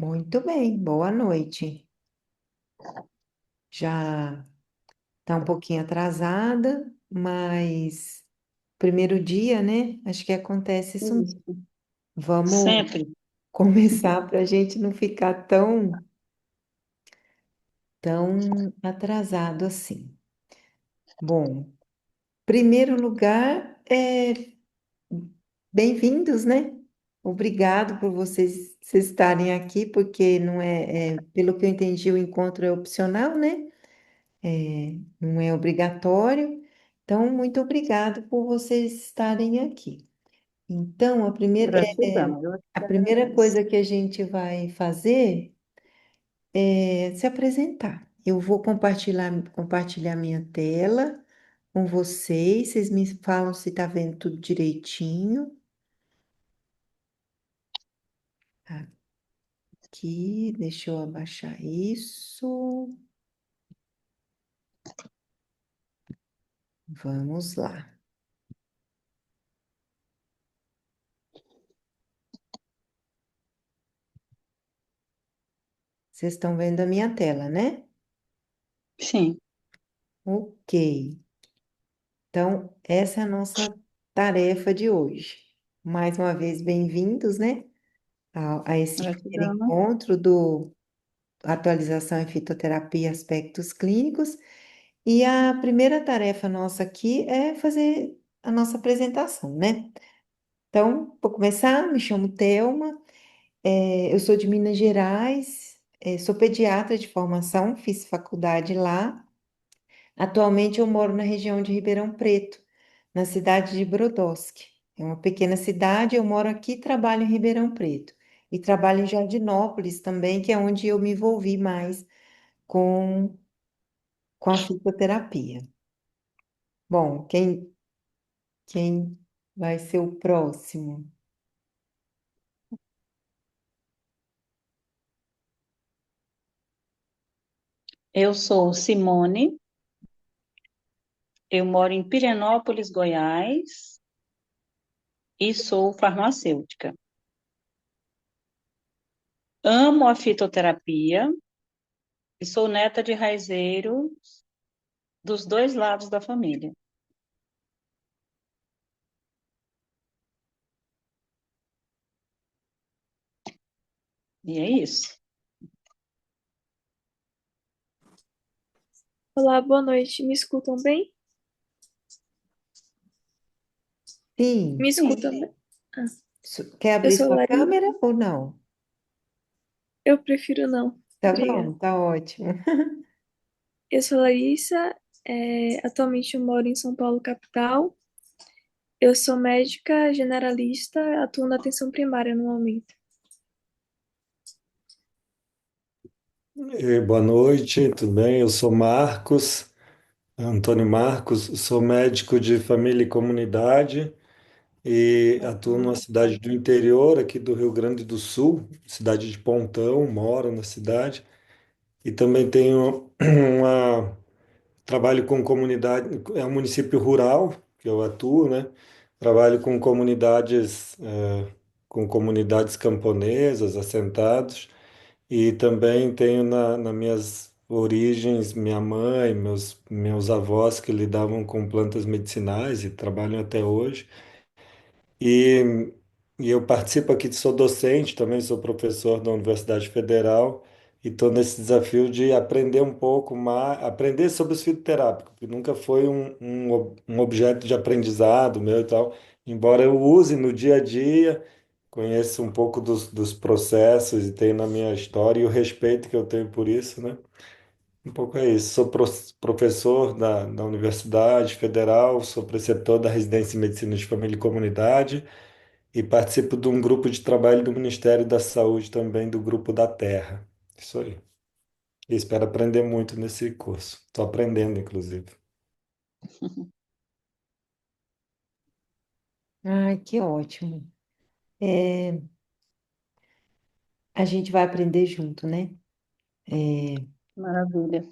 Muito bem, boa noite. Já está um pouquinho atrasada, mas primeiro dia, né? Acho que acontece isso mesmo. Isso. Vamos Sempre. começar para a gente não ficar tão atrasado assim. Bom, primeiro lugar, bem-vindos, né? Obrigado por vocês estarem aqui, porque não pelo que eu entendi, o encontro é opcional, né? Não é obrigatório. Então, muito obrigado por vocês estarem aqui. Então, Gratidão. Eu a que primeira agradeço. coisa que a gente vai fazer é se apresentar. Eu vou compartilhar minha tela com vocês. Vocês me falam se está vendo tudo direitinho. Aqui, deixa eu abaixar isso. Vamos lá. Vocês estão vendo a minha tela, né? Sim, Ok. Então, essa é a nossa tarefa de hoje. Mais uma vez, bem-vindos, né, a esse primeiro gratidão. encontro do Atualização em Fitoterapia e Aspectos Clínicos. E a primeira tarefa nossa aqui é fazer a nossa apresentação, né? Então, vou começar. Me chamo Thelma, eu sou de Minas Gerais, sou pediatra de formação, fiz faculdade lá. Atualmente eu moro na região de Ribeirão Preto, na cidade de Brodowski. É uma pequena cidade, eu moro aqui e trabalho em Ribeirão Preto. E trabalho em Jardinópolis também, que é onde eu me envolvi mais com, com a fitoterapia. Bom, quem vai ser o próximo? Eu sou Simone, eu moro em Pirenópolis, Goiás, e sou farmacêutica. Amo a fitoterapia e sou neta de raizeiro dos dois lados da família. E é isso. Olá, boa noite. Me escutam bem? Me Sim. Sim. escutam bem? Ah, Quer eu abrir sou sua Larissa. câmera ou não? Eu prefiro não. Tá Obrigada. bom, tá ótimo. Eu sou Larissa. Atualmente eu moro em São Paulo, capital. Eu sou médica generalista, atuo na atenção primária no momento. Boa noite, tudo bem? Eu sou Marcos, Antônio Marcos, sou médico de família e comunidade e atuo numa cidade do interior aqui do Rio Grande do Sul, cidade de Pontão, moro na cidade e também tenho trabalho com comunidade, é um município rural que eu atuo, né? Trabalho com comunidades camponesas, assentados. E também tenho nas minhas origens minha mãe, meus avós que lidavam com plantas medicinais e trabalham até hoje. E, e eu participo aqui, sou docente, também sou professor da Universidade Federal e estou nesse desafio de aprender um pouco mais, aprender sobre os fitoterápicos, que nunca foi um objeto de aprendizado meu e tal, embora eu use no dia a dia, conheço um pouco dos processos e tenho na minha história e o respeito que eu tenho por isso, né? Um pouco é isso. Sou professor da Universidade Federal, sou preceptor da Residência em Medicina de Família e Comunidade e participo de um grupo de trabalho do Ministério da Saúde também, do Grupo da Terra. Isso aí. E espero aprender muito nesse curso. Estou aprendendo, inclusive. Ai, que ótimo. É, a gente vai aprender junto, né? Maravilha.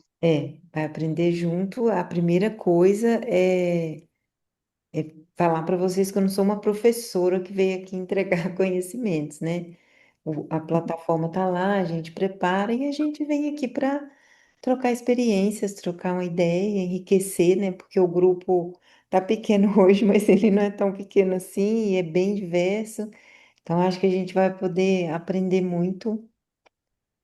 Vai aprender junto. A primeira coisa é falar para vocês que eu não sou uma professora que veio aqui entregar conhecimentos, né? A plataforma está lá, a gente prepara e a gente vem aqui para trocar experiências, trocar uma ideia, enriquecer, né? Porque o grupo tá pequeno hoje, mas ele não é tão pequeno assim e é bem diverso. Então, acho que a gente vai poder aprender muito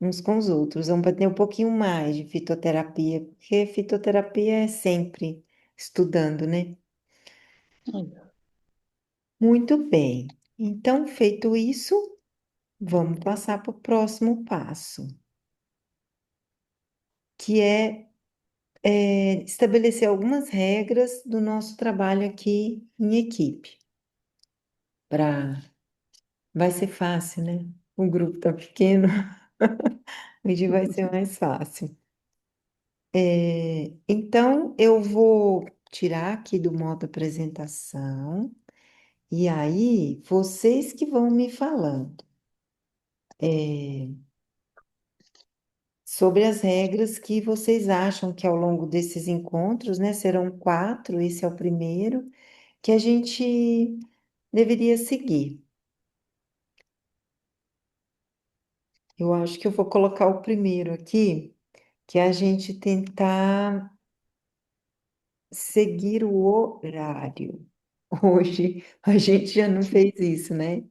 uns com os outros. Vamos aprender um pouquinho mais de fitoterapia, porque fitoterapia é sempre estudando, né? Muito bem. Então, feito isso, vamos passar para o próximo passo, que é estabelecer algumas regras do nosso trabalho aqui em equipe. Vai ser fácil, né? O grupo tá pequeno, hoje vai ser mais fácil. Então, eu vou tirar aqui do modo apresentação, e aí vocês que vão me falando sobre as regras que vocês acham que ao longo desses encontros, né, serão 4, esse é o primeiro, que a gente deveria seguir. Eu acho que eu vou colocar o primeiro aqui, que é a gente tentar seguir o horário. Hoje a gente já não fez isso, né?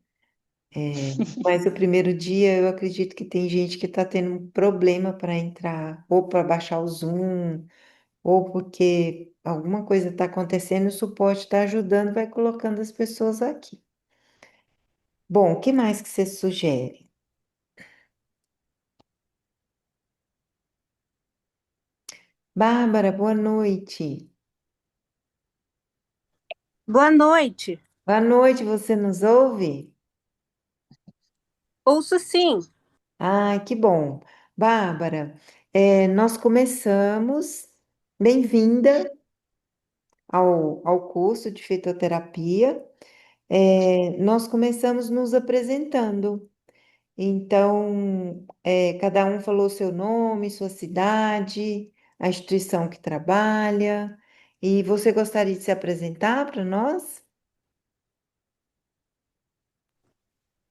Mas o primeiro dia eu acredito que tem gente que está tendo um problema para entrar, ou para baixar o Zoom, ou porque alguma coisa está acontecendo, o suporte está ajudando, vai colocando as pessoas aqui. Bom, o que mais que você sugere? Bárbara, boa noite. Boa noite. Boa noite, você nos ouve? Ouço sim. Ai, que bom. Bárbara, nós começamos, bem-vinda ao curso de fitoterapia. Nós começamos nos apresentando. Então, cada um falou seu nome, sua cidade, a instituição que trabalha. E você gostaria de se apresentar para nós?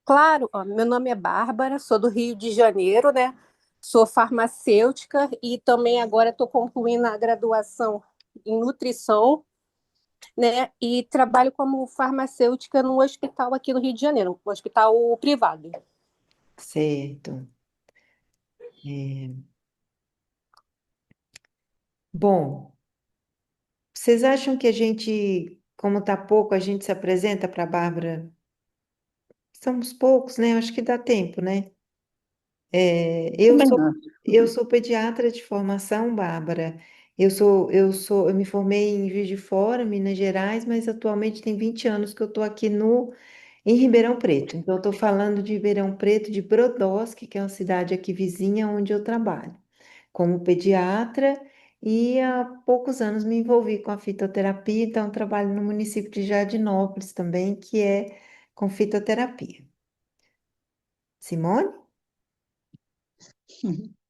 Claro, ó, meu nome é Bárbara, sou do Rio de Janeiro, né? Sou farmacêutica e também agora estou concluindo a graduação em nutrição, né? E trabalho como farmacêutica no hospital aqui no Rio de Janeiro, um hospital privado. Certo. É, Bom, vocês acham que a gente, como está pouco, a gente se apresenta para a Bárbara? Somos poucos, né? Acho que dá tempo, né? É, eu Também sou, acho. eu sou pediatra de formação, Bárbara. Eu me formei em Juiz de Fora, Minas Gerais, mas atualmente tem 20 anos que eu estou aqui em Ribeirão Preto. Então, eu estou falando de Ribeirão Preto, de Brodowski, que é uma cidade aqui vizinha onde eu trabalho, como pediatra, e há poucos anos me envolvi com a fitoterapia, então trabalho no município de Jardinópolis também, que é com fitoterapia. Simone?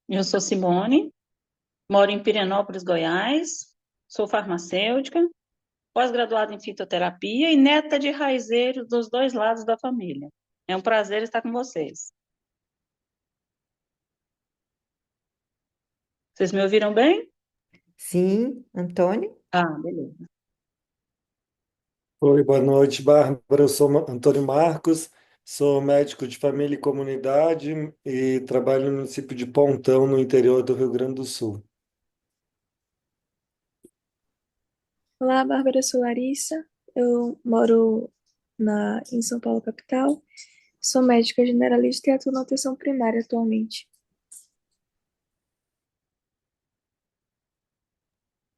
Eu sou Simone, moro em Pirenópolis, Goiás, sou farmacêutica, pós-graduada em fitoterapia e neta de raizeiro dos dois lados da família. É um prazer estar com vocês. Vocês me ouviram bem? Sim, Antônio? Ah, beleza. Oi, boa noite, Bárbara. Eu sou Antônio Marcos, sou médico de família e comunidade e trabalho no município de Pontão, no interior do Rio Grande do Sul. Olá, Bárbara, eu sou Larissa. Eu moro em São Paulo, capital. Sou médica generalista e atuo na atenção primária atualmente.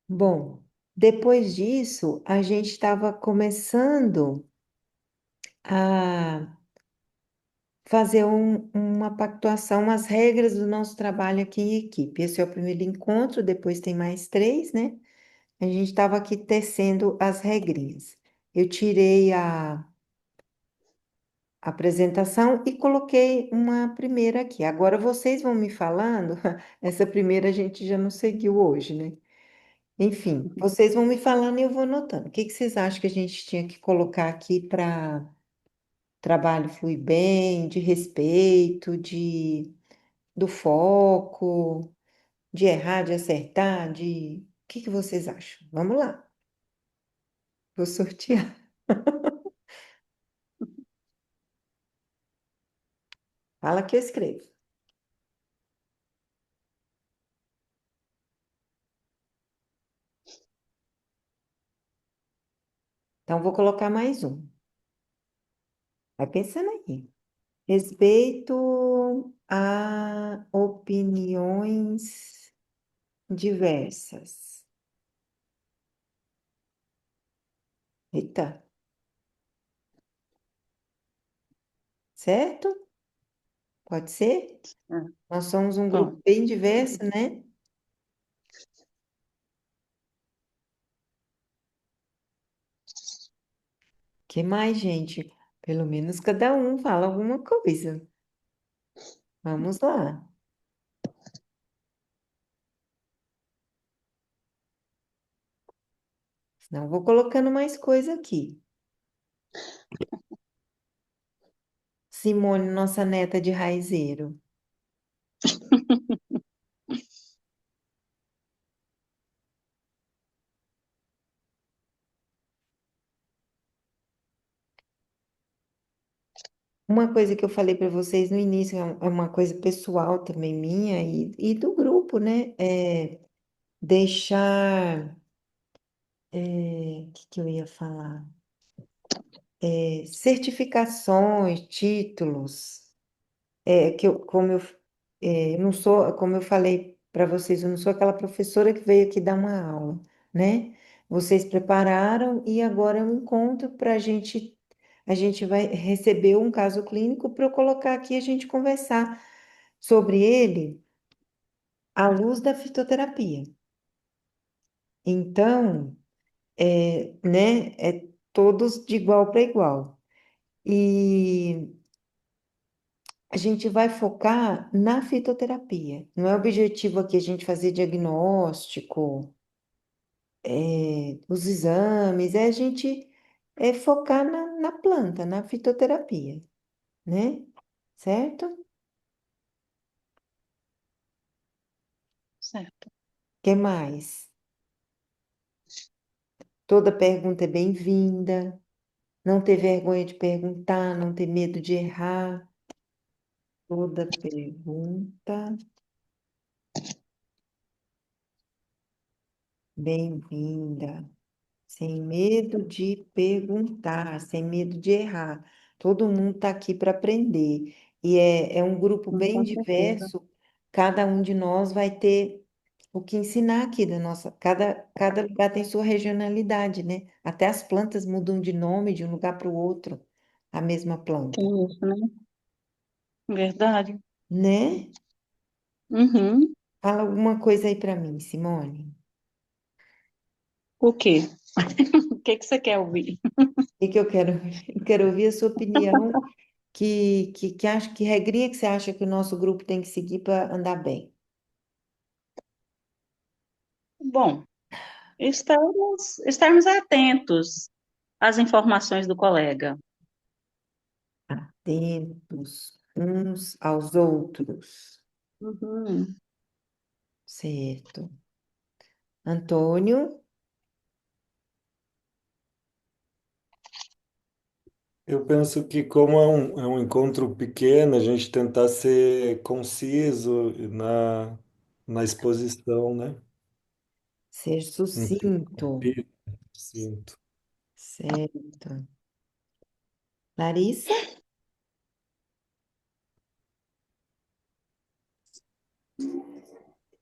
Bom, depois disso, a gente estava começando a fazer uma pactuação, umas regras do nosso trabalho aqui em equipe. Esse é o primeiro encontro, depois tem mais três, né? A gente estava aqui tecendo as regrinhas. Eu tirei a apresentação e coloquei uma primeira aqui. Agora vocês vão me falando, essa primeira a gente já não seguiu hoje, né? Enfim, vocês vão me falando e eu vou anotando. O que que vocês acham que a gente tinha que colocar aqui para trabalho flui bem, de respeito, do foco, de errar, de acertar, de... O que que vocês acham? Vamos lá, vou sortear. Fala que eu escrevo. Então, vou colocar mais um. Vai pensando aí. Respeito a opiniões diversas. Eita, certo? Pode ser? É, Nós somos um grupo bom. bem diverso, né? Que mais, gente? Pelo menos cada um fala alguma coisa. Vamos lá. Senão eu vou colocando mais coisa aqui. Simone, nossa neta de raizeiro. Uma coisa que eu falei para vocês no início, é uma coisa pessoal também minha e do grupo, né? É deixar. O que que eu ia falar? Certificações, títulos. Como não sou, como eu falei para vocês, eu não sou aquela professora que veio aqui dar uma aula, né? Vocês prepararam e agora é um encontro para a gente vai receber um caso clínico para eu colocar aqui e a gente conversar sobre ele à luz da fitoterapia. Então, né, é todos de igual para igual. E a gente vai focar na fitoterapia. Não é objetivo aqui a gente fazer diagnóstico, os exames, é a gente focar na planta, na fitoterapia, né? Certo? Certo. Que mais? Toda pergunta é bem-vinda. Não ter vergonha de perguntar, não ter medo de errar. Toda pergunta bem-vinda. Sem medo de perguntar, sem medo de errar. Todo mundo está aqui para aprender. E é um grupo bem Com certeza. diverso. Cada um de nós vai ter o que ensinar aqui da nossa. Cada lugar tem sua regionalidade, né? Até as plantas mudam de nome de um lugar para o outro, a mesma planta, Tem isso, né? Verdade. né? Uhum. Fala alguma coisa aí para mim, Simone. O quê? O que que você quer ouvir? O que que eu quero? Eu quero ouvir a sua opinião. Que regrinha que você acha que o nosso grupo tem que seguir para andar bem? Bom, estarmos atentos às informações do colega. Atentos uns aos outros. Uhum. Certo. Antônio, Eu penso que como é um encontro pequeno, a gente tentar ser conciso na exposição, né? ser sucinto. Interrompido, sinto. Certo. Larissa?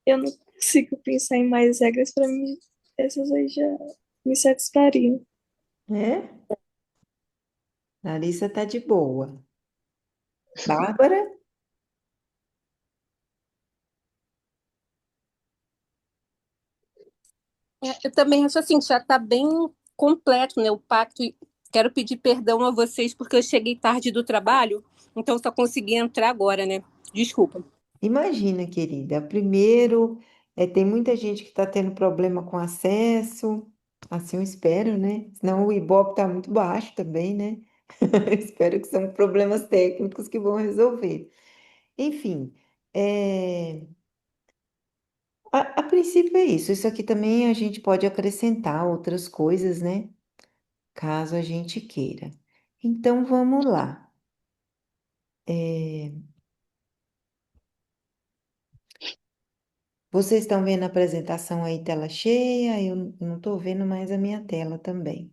Eu não consigo pensar em mais regras para mim. Essas aí já me satisfariam. É? Larissa tá de boa. Bárbara? Eu também acho assim, já está bem completo, né, o pacto. E quero pedir perdão a vocês porque eu cheguei tarde do trabalho, então só consegui entrar agora, né? Desculpa. Imagina, querida. Primeiro, tem muita gente que está tendo problema com acesso. Assim eu espero, né? Senão o Ibope está muito baixo também, né? Espero que são problemas técnicos que vão resolver. Enfim, é, a princípio é isso. Isso aqui também a gente pode acrescentar outras coisas, né? Caso a gente queira. Então vamos lá. É, vocês estão vendo a apresentação aí, tela cheia? Eu não estou vendo mais a minha tela também.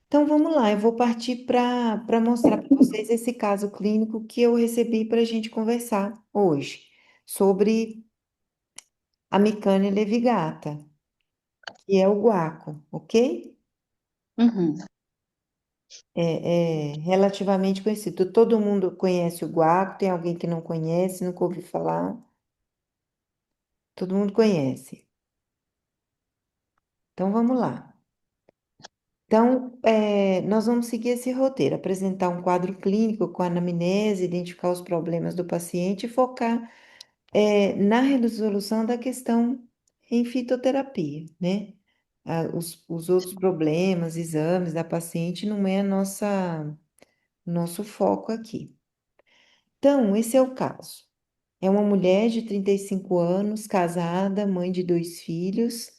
Então vamos lá, eu vou partir para mostrar para vocês esse caso clínico que eu recebi para a gente conversar hoje sobre a Micânia levigata, que é o guaco, ok? Uhum. É relativamente conhecido. Todo mundo conhece o guaco, tem alguém que não conhece, nunca ouviu falar. Todo mundo conhece. Então vamos lá. Então, nós vamos seguir esse roteiro, apresentar um quadro clínico com anamnese, identificar os problemas do paciente e focar na resolução da questão em fitoterapia, né? Os outros problemas, exames da paciente não é nosso foco aqui. Então, esse é o caso. É uma mulher de 35 anos, casada, mãe de 2 filhos,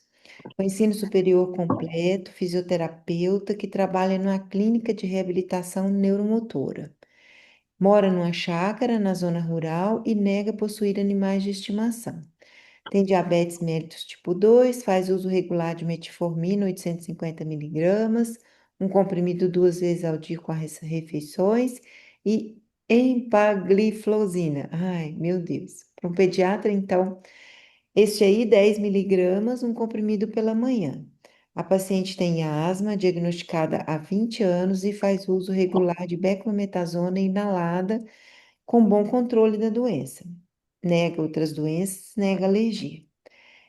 com ensino superior completo, fisioterapeuta, que trabalha numa clínica de reabilitação neuromotora. Mora numa chácara na zona rural e nega possuir animais de estimação. Tem diabetes mellitus tipo 2, faz uso regular de metformina 850 miligramas, um comprimido 2 vezes ao dia com as refeições e empagliflozina. Ai, meu Deus. Para um pediatra, então, este aí, 10 miligramas, um comprimido pela manhã. A paciente tem asma, diagnosticada há 20 anos e faz uso regular de beclometasona inalada com bom controle da doença. Nega outras doenças, nega alergia.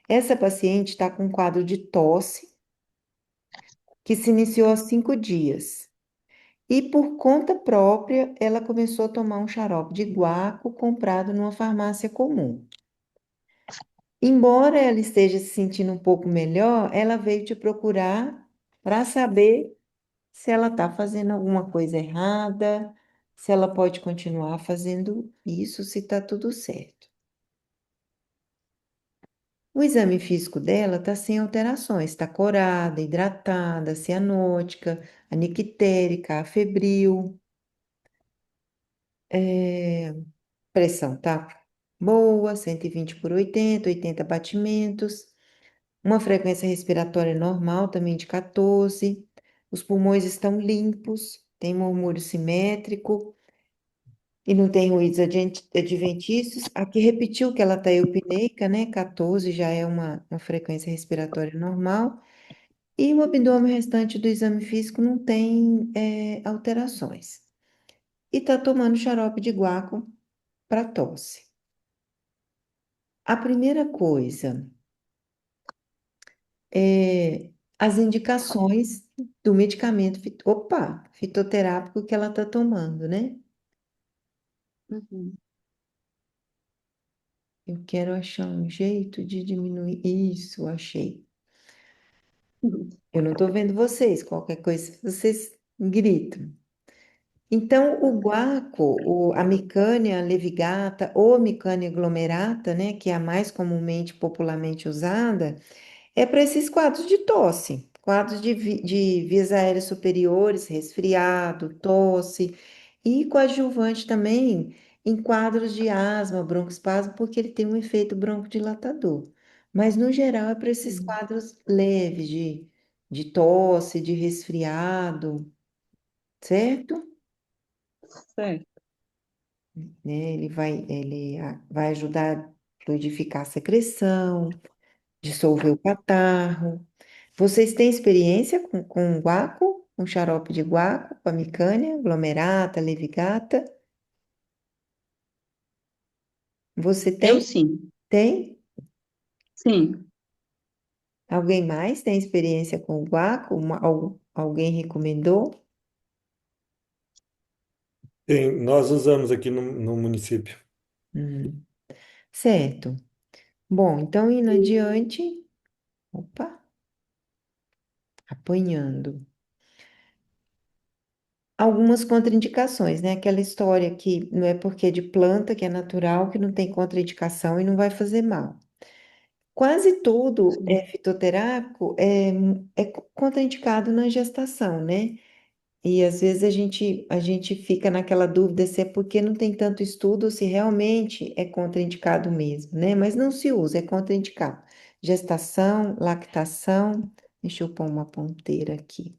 Essa paciente está com um quadro de tosse que se iniciou há 5 dias. E por conta própria, ela começou a tomar um xarope de guaco comprado numa farmácia comum. Embora ela esteja se sentindo um pouco melhor, ela veio te procurar para saber se ela está fazendo alguma coisa errada, se ela pode continuar fazendo isso, se está tudo certo. O exame físico dela está sem alterações, está corada, hidratada, cianótica, anictérica, afebril, é, pressão tá boa, 120 por 80, 80 batimentos, uma frequência respiratória normal também de 14, os pulmões estão limpos, tem murmúrio simétrico e não tem ruídos adventícios. Aqui repetiu que ela está eupneica, né? 14 já é uma frequência respiratória normal. E o abdômen restante do exame físico não tem alterações. E está tomando xarope de guaco para tosse. A primeira coisa é as indicações do medicamento fitoterápico que ela está tomando, né? Uhum. Eu quero achar um jeito de diminuir isso, achei. Eu não estou vendo vocês, qualquer coisa, vocês gritam. Então, o guaco, a Micânia levigata ou Micânia glomerata, né, que é a mais comumente popularmente usada, é para esses quadros de tosse, quadros de vias aéreas superiores, resfriado, tosse, e coadjuvante também em quadros de asma, broncoespasmo, porque ele tem um efeito broncodilatador. Mas, no geral, é para esses Sim. quadros leves de tosse, de resfriado, certo? Certo. Né? Ele vai ajudar a fluidificar a secreção, dissolver o catarro. Vocês têm experiência com guaco, com xarope de guaco, com a micânia, glomerata, levigata? Você Eu tem? sim. Tem? Sim. Alguém mais tem experiência com guaco? Alguém recomendou? Nós usamos aqui no município. Hum, certo. Bom, então indo adiante, opa, apanhando. algumas contraindicações, né? Aquela história que não é porque é de planta, que é natural, que não tem contraindicação e não vai fazer mal. Quase tudo Sim. fitoterápico é contraindicado na gestação, né? E às vezes a gente fica naquela dúvida se é porque não tem tanto estudo ou se realmente é contraindicado mesmo, né? Mas não se usa, é contraindicado. Gestação, lactação, deixa eu pôr uma ponteira aqui.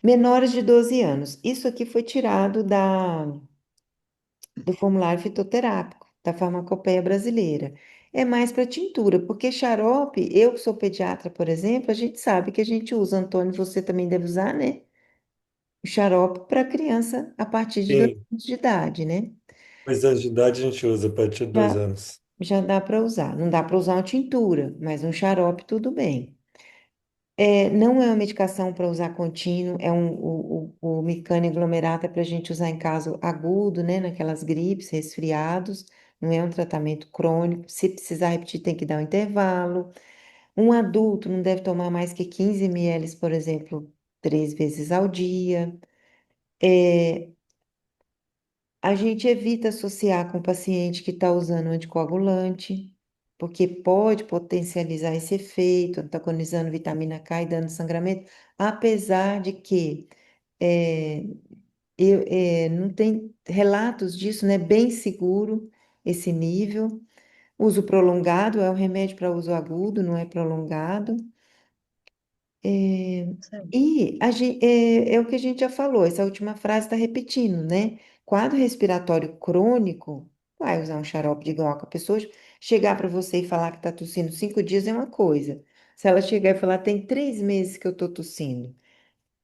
Menores de 12 anos. Isso aqui foi tirado do formulário fitoterápico, da farmacopeia brasileira. É mais para tintura, porque xarope, eu que sou pediatra, por exemplo, a gente sabe que a gente usa, Antônio, você também deve usar, né? O xarope para criança a partir de 2 Sim, anos de idade, né? 2 anos de idade a gente usa a partir de dois Já, anos. já dá para usar. Não dá para usar uma tintura, mas um xarope tudo bem. Não é uma medicação para usar contínuo, o Micane aglomerato é para a gente usar em caso agudo, né? Naquelas gripes, resfriados. Não é um tratamento crônico. Se precisar repetir, tem que dar um intervalo. Um adulto não deve tomar mais que 15 ml, por exemplo, 3 vezes ao dia. É, A gente evita associar com o paciente que está usando anticoagulante, porque pode potencializar esse efeito, antagonizando vitamina K e dando sangramento, apesar de que é, não tem relatos disso, né? Bem seguro esse nível. Uso prolongado é um remédio para uso agudo, não é prolongado. É, Sim. é o que a gente já falou, essa última frase está repetindo, né? Quadro respiratório crônico, vai usar um xarope de igual a pessoa chegar para você e falar que está tossindo 5 dias é uma coisa. Se ela chegar e falar, tem 3 meses que eu estou tossindo,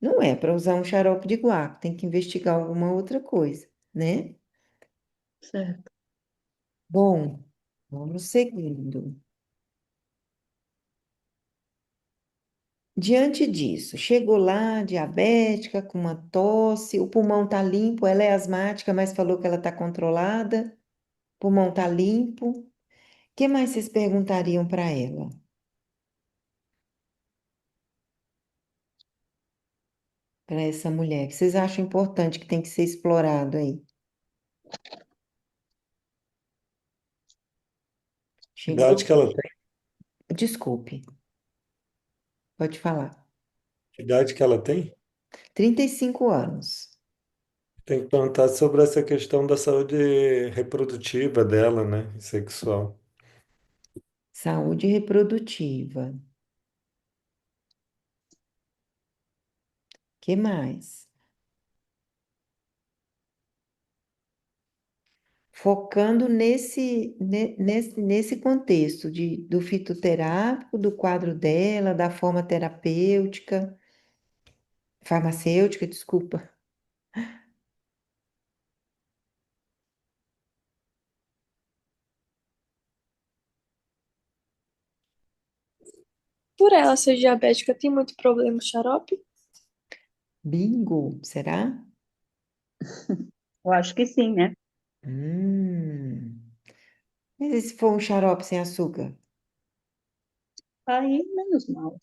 não é para usar um xarope de guaco, tem que investigar alguma outra coisa, né? Certo. Bom, vamos seguindo. Diante disso, chegou lá, diabética, com uma tosse, o pulmão tá limpo, ela é asmática, mas falou que ela tá controlada, o pulmão tá limpo. O que mais vocês perguntariam para ela, para essa mulher, que vocês acham importante que tem que ser explorado aí? Idade Chegou? que ela tem? Desculpe, pode falar. Idade que ela tem? 35 anos. Tem que perguntar sobre essa questão da saúde reprodutiva dela, né? E sexual. Saúde reprodutiva. Que mais? Focando nesse contexto do fitoterápico, do quadro dela, da forma terapêutica, farmacêutica, desculpa. Por ela ser diabética, tem muito problema o xarope? Bingo, será? Eu acho que sim, né? Hum. Mas e se for um xarope sem açúcar? Aí, menos mal.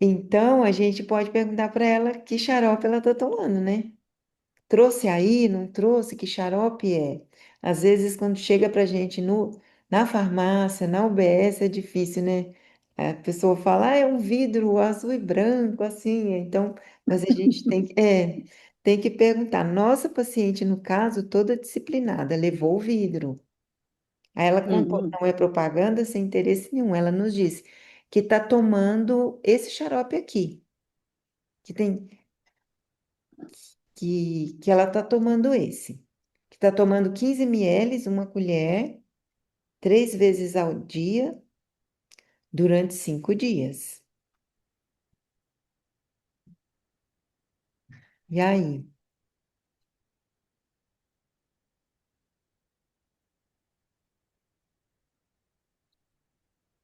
Então, a gente pode perguntar para ela que xarope ela está tomando, né? Trouxe aí, não trouxe? Que xarope é? Às vezes, quando chega para a gente na farmácia, na UBS, é difícil, né? A pessoa fala, é um vidro azul e branco, assim. Então, mas a gente tem que perguntar. Nossa paciente, no caso, toda disciplinada, levou o vidro. Aí ela contou, Uhum. não é propaganda sem interesse nenhum. Ela nos disse que está tomando esse xarope aqui, que tem que ela está tomando esse, que está tomando 15 ml, uma colher, 3 vezes ao dia, durante 5 dias. E aí?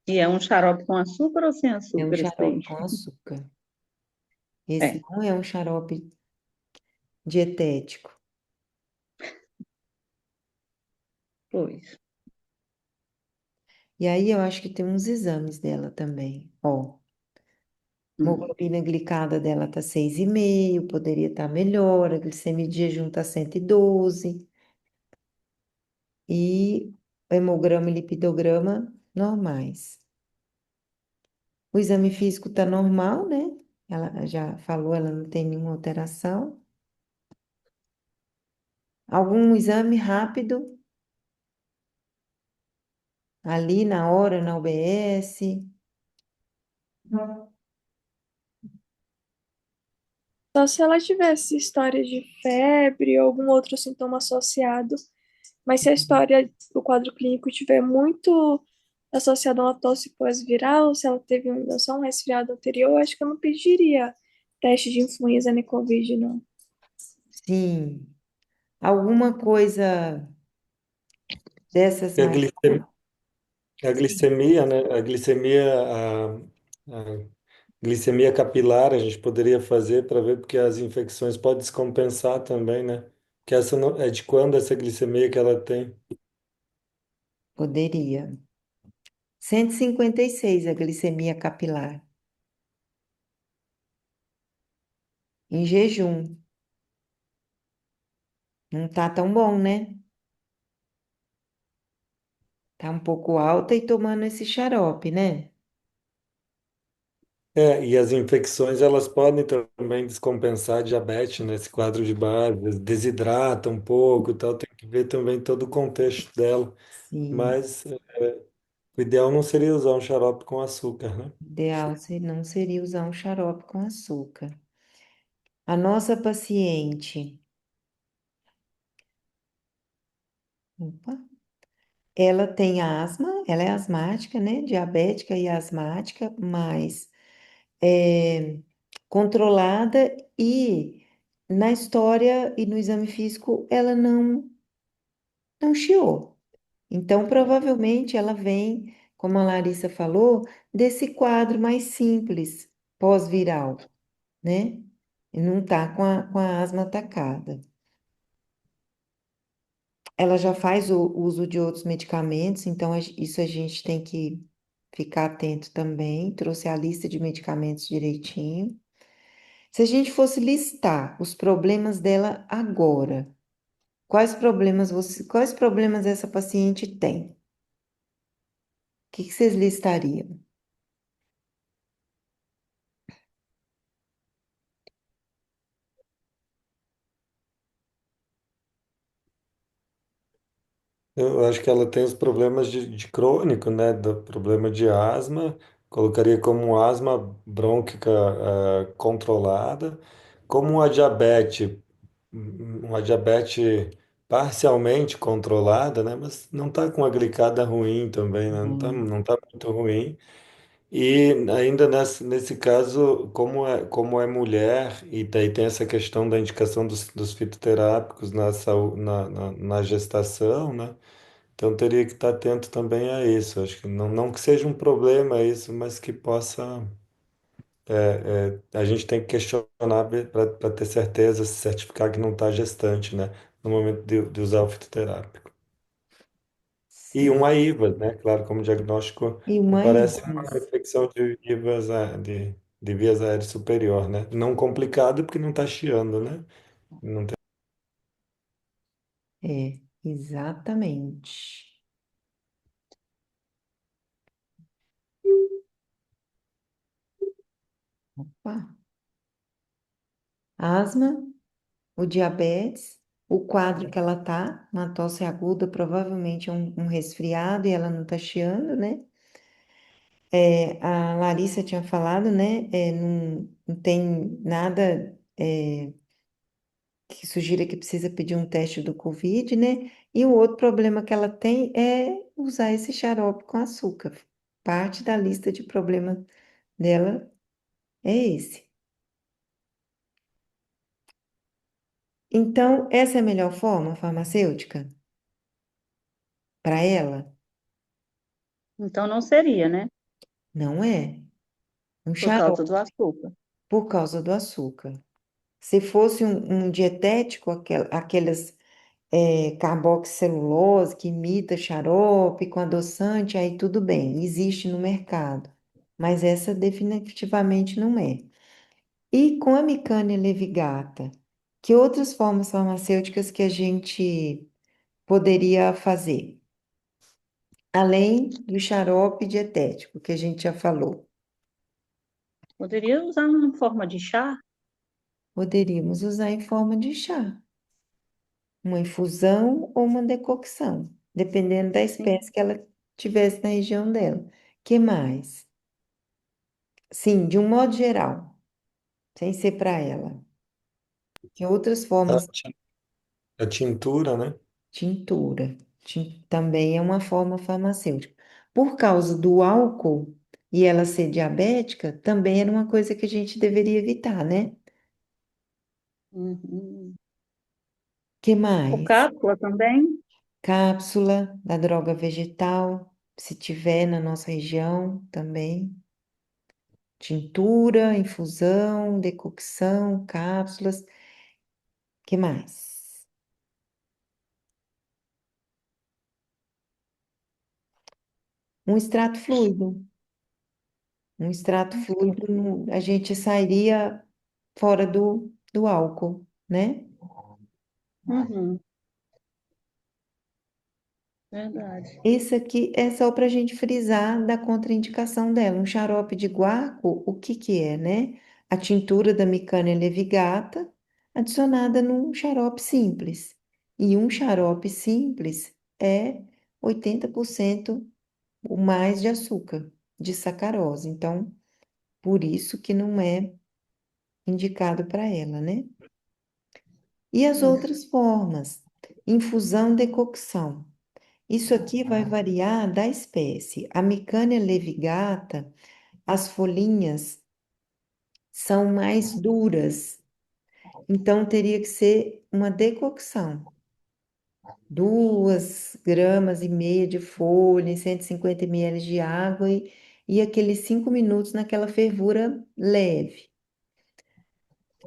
E é um xarope com açúcar ou sem É um açúcar esse daí? xarope com açúcar. Esse É, não é um xarope dietético. pois. E aí eu acho que tem uns exames dela também. Ó, Hum. Hemoglobina glicada dela tá 6,5, poderia estar melhor, a glicemia de jejum tá 112 e o hemograma e lipidograma normais. O exame físico tá normal, né? Ela já falou, ela não tem nenhuma alteração. Algum exame rápido ali na hora, na UBS? Só se ela tivesse história de febre ou algum outro sintoma associado, mas se a história, o quadro clínico tiver muito associado a uma tosse pós-viral, se ela teve só um resfriado anterior, acho que eu não pediria teste de influenza nem Covid, não. Sim. Alguma coisa dessas E mais. a glicemia, né? A glicemia capilar a gente poderia fazer para ver porque as infecções podem descompensar também, né? Que essa é de quando essa glicemia que ela tem. Poderia. 156 a glicemia capilar. Em jejum. Não tá tão bom, né? Tá um pouco alta e tomando esse xarope, né? É, e as infecções elas podem também descompensar a diabetes nesse quadro de base, desidrata um pouco e tal, tem que ver também todo o contexto dela. Sim. Mas o ideal não seria usar um xarope com açúcar, né? Ideal não seria usar um xarope com açúcar. A nossa paciente, opa, ela tem asma, ela é asmática, né? Diabética e asmática, mas é, controlada e na história e no exame físico ela não chiou. Então, provavelmente ela vem, como a Larissa falou, desse quadro mais simples, pós-viral, né? E não tá com a asma atacada. Ela já faz o uso de outros medicamentos, então isso a gente tem que ficar atento também. Trouxe a lista de medicamentos direitinho. Se a gente fosse listar os problemas dela agora, quais problemas essa paciente tem? O que vocês listariam? Eu acho que ela tem os problemas de crônico, né? Do problema de asma, colocaria como um asma brônquica controlada, como uma diabetes parcialmente controlada, né? Mas não está com a glicada ruim também, né? Hum. Não tá muito ruim. E ainda nesse caso, como é mulher, e daí tem essa questão da indicação dos fitoterápicos na gestação, né? Então teria que estar atento também a isso. Acho que não que seja um problema isso, mas que possa. A gente tem que questionar para ter certeza, se certificar que não está gestante, né? No momento de usar o fitoterápico. E Sim. uma IVA, né? Claro, como diagnóstico, E uma aparece uma IVAS. infecção de IVAs, de vias aéreas superior, né? Não complicado porque não está chiando, né? Não tem... É, exatamente. Opa. Asma, o diabetes, o quadro que ela tá, uma tosse aguda, provavelmente um resfriado e ela não tá chiando, né? É, a Larissa tinha falado, né? Não tem nada que sugira que precisa pedir um teste do Covid, né? E o outro problema que ela tem é usar esse xarope com açúcar. Parte da lista de problemas dela é esse. Então, essa é a melhor forma farmacêutica para ela? Então não seria, né? Não é. Um Por causa do xarope açúcar. por causa do açúcar. Se fosse um dietético, aquelas carboxilulose que imita xarope com adoçante, aí tudo bem, existe no mercado. mas essa definitivamente não é. E com a Micânia levigata, que outras formas farmacêuticas que a gente poderia fazer? Além do xarope dietético, que a gente já falou. Poderia usar uma forma de chá? Poderíamos usar em forma de chá, uma infusão ou uma decocção, dependendo da Sim. espécie que ela tivesse na região dela. Que mais? Sim, de um modo geral, sem ser para ela. Que outras A, formas, a tintura, né? tintura, também é uma forma farmacêutica. Por causa do álcool e ela ser diabética, também era uma coisa que a gente deveria evitar, né? Uhum. Que O mais? cápsula também? Cápsula da droga vegetal, se tiver na nossa região também. Tintura, infusão, decocção, cápsulas. Que mais? Um extrato fluido. Um extrato fluido, a gente sairia fora do álcool, né? Uhum. Verdade. Esse aqui é só para a gente frisar da contraindicação dela. Um xarope de guarco, o que que é, né? A tintura da Micânia levigata adicionada num xarope simples. E um xarope simples é 80% ou mais de açúcar, de sacarose. Então, por isso que não é indicado para ela, né? E as Isso. outras formas? Infusão, decocção. Isso aqui vai variar da espécie. A Micânia levigata, as folhinhas são mais duras, então teria que ser uma decocção. 2,5 gramas de folha em 150 ml de água e aqueles 5 minutos naquela fervura leve.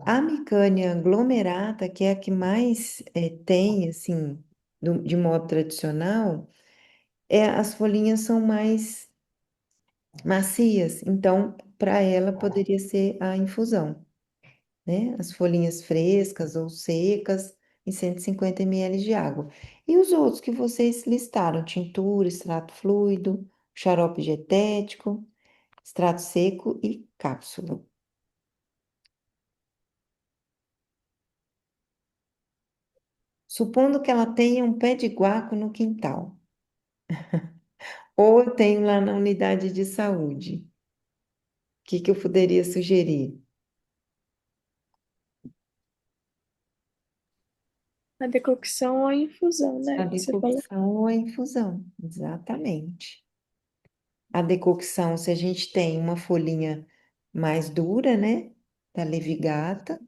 A Micânia glomerata, que é a que mais tem, assim, de modo tradicional, as folhinhas são mais macias, então para ela poderia ser a infusão, né? As folhinhas frescas ou secas em 150 ml de água. E os outros que vocês listaram, tintura, extrato fluido, xarope dietético, extrato seco e cápsula. Supondo que ela tenha um pé de guaco no quintal, ou eu tenho lá na unidade de saúde, o que que eu poderia sugerir? A decocção ou a infusão, A né? Que você falou. decocção ou a infusão, exatamente. A decocção, se a gente tem uma folhinha mais dura, né, da levigata,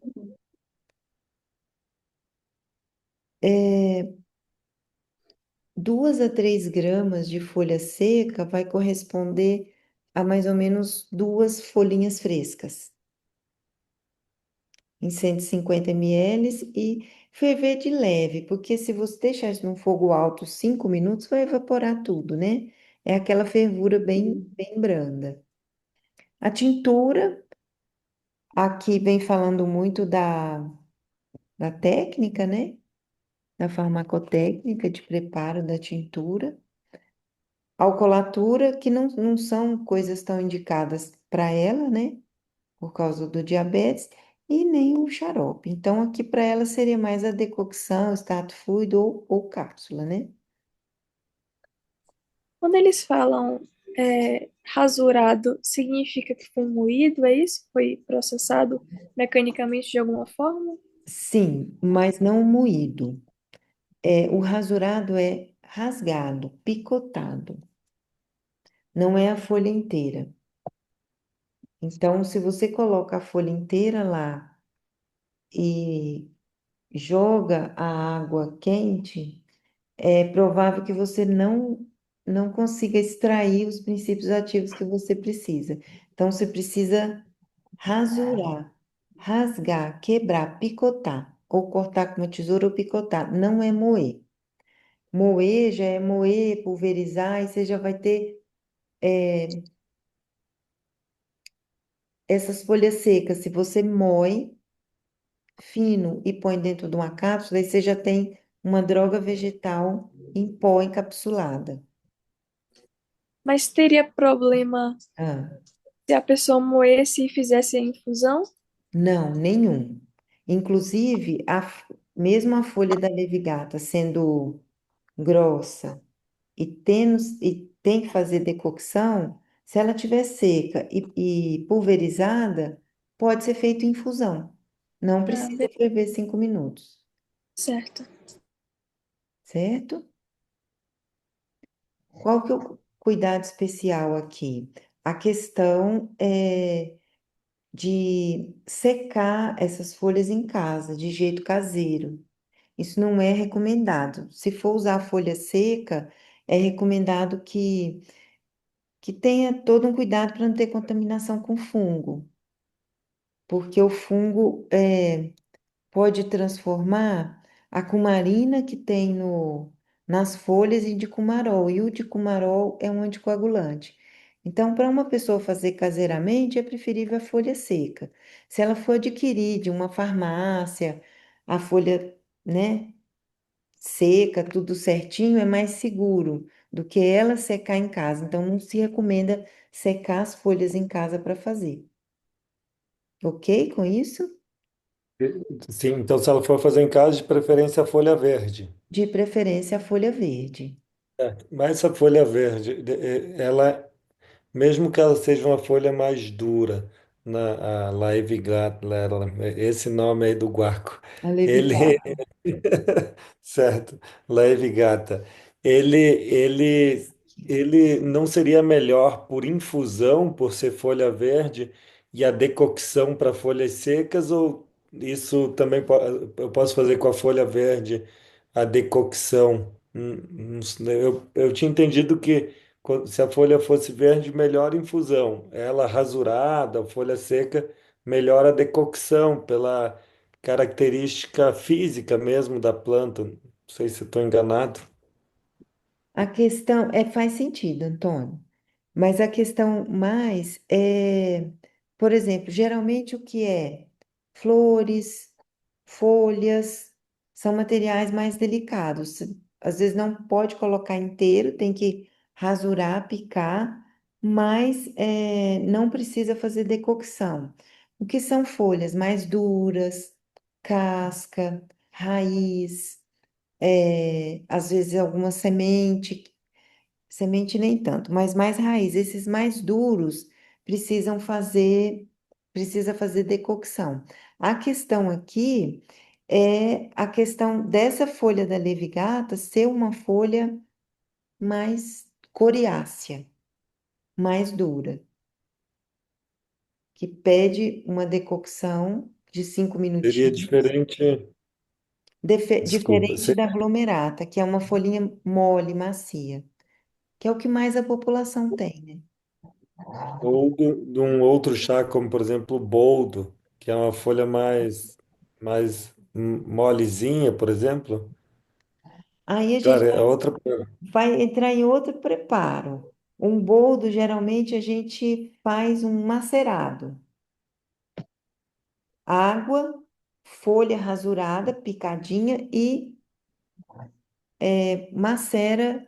2 a 3 gramas de folha seca vai corresponder a mais ou menos 2 folhinhas frescas, em 150 ml e ferver de leve, porque se você deixar isso num fogo alto 5 minutos, vai evaporar tudo, né? É aquela fervura bem, Sim. bem branda. A tintura, aqui vem falando muito da técnica, né? Da farmacotécnica de preparo da tintura. Alcolatura, que não são coisas tão indicadas para ela, né? Por causa do diabetes, e nem o xarope. Então, aqui para ela seria mais a decocção, extrato fluido ou cápsula, né? Quando eles falam rasurado, significa que foi moído, é isso? Foi processado mecanicamente de alguma forma? Sim, mas não moído. O rasurado é rasgado, picotado, não é a folha inteira. Então, se você coloca a folha inteira lá e joga a água quente, é provável que você não consiga extrair os princípios ativos que você precisa. Então, você precisa rasurar, rasgar, quebrar, picotar, ou cortar com uma tesoura ou picotar. Não é moer. Moer já é moer, pulverizar, e você já vai ter essas folhas secas, se você moe fino e põe dentro de uma cápsula, aí você já tem uma droga vegetal em pó encapsulada. Mas teria problema Ah, se a pessoa moesse e fizesse a infusão? não, nenhum. Inclusive, mesmo a folha da levigata sendo grossa e tem que fazer decocção, se ela estiver seca e pulverizada, pode ser feito infusão. Não Ah, precisa ferver 5 minutos, certo. certo? Qual que é o cuidado especial aqui? A questão de secar essas folhas em casa, de jeito caseiro. Isso não é recomendado. Se for usar folha seca, é recomendado que tenha todo um cuidado para não ter contaminação com fungo, porque o fungo pode transformar a cumarina que tem nas folhas em dicumarol, e o dicumarol é um anticoagulante. Então, para uma pessoa fazer caseiramente, é preferível a folha seca. Se ela for adquirir de uma farmácia, a folha, né, seca, tudo certinho, é mais seguro do que ela secar em casa. Então, não se recomenda secar as folhas em casa para fazer. Ok com isso? Sim, então se ela for fazer em casa, de preferência a folha verde. De preferência a folha verde. Mas essa folha verde, ela, mesmo que ela seja uma folha mais dura, a Laevigat, esse nome aí do guaco, A ele, levigata. certo, Leve Gata. Ele não seria melhor por infusão, por ser folha verde, e a decocção para folhas secas, ou isso também eu posso fazer com a folha verde, a decocção? Não sei, eu tinha entendido que se a folha fosse verde, melhor infusão. Ela rasurada, folha seca, melhor a decocção, pela característica física mesmo da planta. Não sei se estou enganado. A questão faz sentido, Antônio. Mas a questão mais é, por exemplo, geralmente o que é flores, folhas, são materiais mais delicados. Às vezes não pode colocar inteiro, tem que rasurar, picar, mas não precisa fazer decocção. O que são folhas mais duras, casca, raiz, às vezes alguma semente. Semente nem tanto, mas mais raiz. Esses mais duros precisam fazer, precisa fazer decocção. A questão aqui é a questão dessa folha da levigata ser uma folha mais coriácea, mais dura, que pede uma decocção de cinco Seria minutinhos, diferente. Desculpa. diferente da glomerata, que é uma folhinha mole, macia, que é o que mais a população tem, né? Ou de um outro chá, como por exemplo o boldo, que é uma folha mais molezinha, por exemplo. Aí a gente Claro, é outra. vai entrar em outro preparo. Um boldo, geralmente, a gente faz um macerado. Água, folha rasurada, picadinha e macera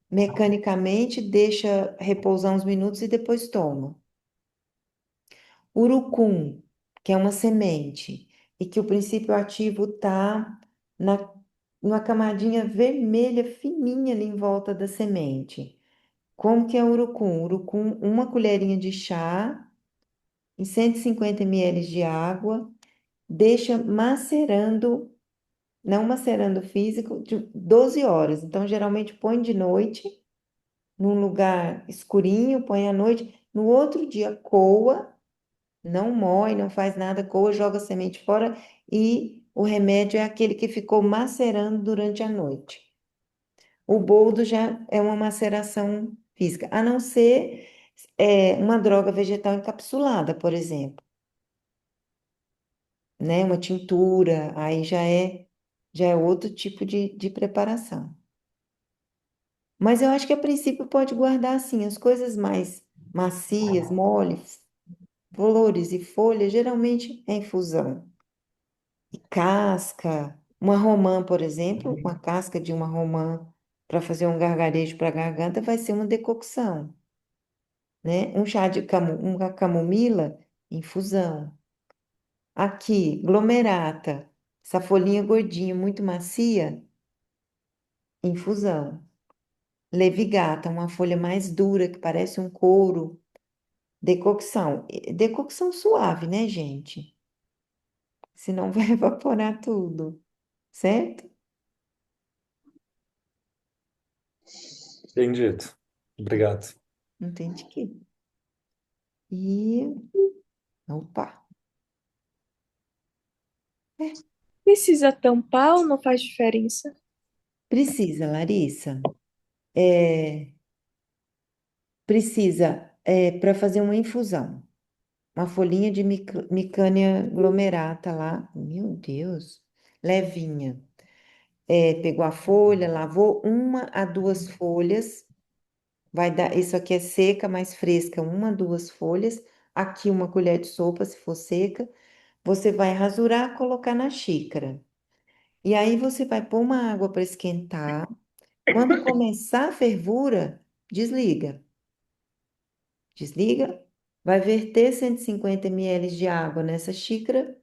mecanicamente, deixa repousar uns minutos e depois toma. Urucum, que é uma semente, e que o princípio ativo está na, numa camadinha vermelha fininha ali em volta da semente. Como que é o urucum? Urucum, uma colherinha de chá em 150 ml de água, deixa macerando, não macerando físico, de 12 horas. Então, geralmente põe de noite, num lugar escurinho, põe à noite. No outro dia, coa, não moe, não faz nada, coa, joga a semente fora e o remédio é aquele que ficou macerando durante a noite. O boldo já é uma maceração física, a não ser uma droga vegetal encapsulada, por exemplo, né? Uma tintura, aí já é outro tipo de preparação. Mas eu acho que a princípio pode guardar assim as coisas mais macias, moles, flores e folhas geralmente é infusão. E casca, uma romã, por exemplo, uma casca de uma romã para fazer um gargarejo para a garganta vai ser uma decocção, né? Um chá de uma camomila, infusão. Aqui, glomerata, essa folhinha gordinha, muito macia, infusão. Levigata, uma folha mais dura que parece um couro, decocção. Decocção suave, né, gente? Senão vai evaporar tudo, certo? Entendido. Obrigado. Não tem de quê. E, opa, é, Precisa tampar ou não faz diferença? precisa, Larissa. É, precisa, para fazer uma infusão. Uma folhinha de micânia glomerata lá. Meu Deus, levinha. Pegou a folha, lavou uma a duas folhas. Vai dar, isso aqui é seca, mais fresca, uma, duas folhas. Aqui uma colher de sopa, se for seca. Você vai rasurar, colocar na xícara. E aí você vai pôr uma água para esquentar. Quando começar a fervura, desliga. Desliga. Vai verter 150 ml de água nessa xícara,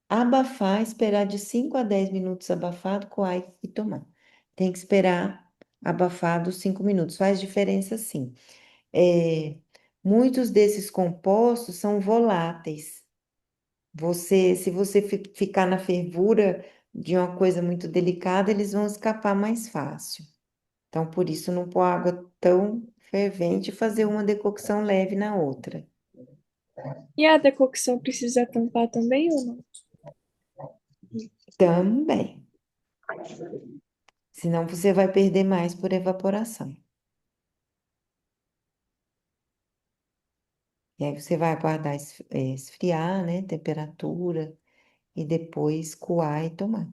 abafar, esperar de 5 a 10 minutos abafado, coar e tomar. Tem que esperar abafado 5 minutos. Faz diferença sim. É, muitos desses compostos são voláteis. Se você ficar na fervura de uma coisa muito delicada, eles vão escapar mais fácil. Então, por isso, não pôr água tão fervente e fazer uma decocção leve na outra. E a decocção precisa tampar também ou não? Também. Senão, você vai perder mais por evaporação. E aí, você vai aguardar esfriar, né? Temperatura. E depois coar e tomar.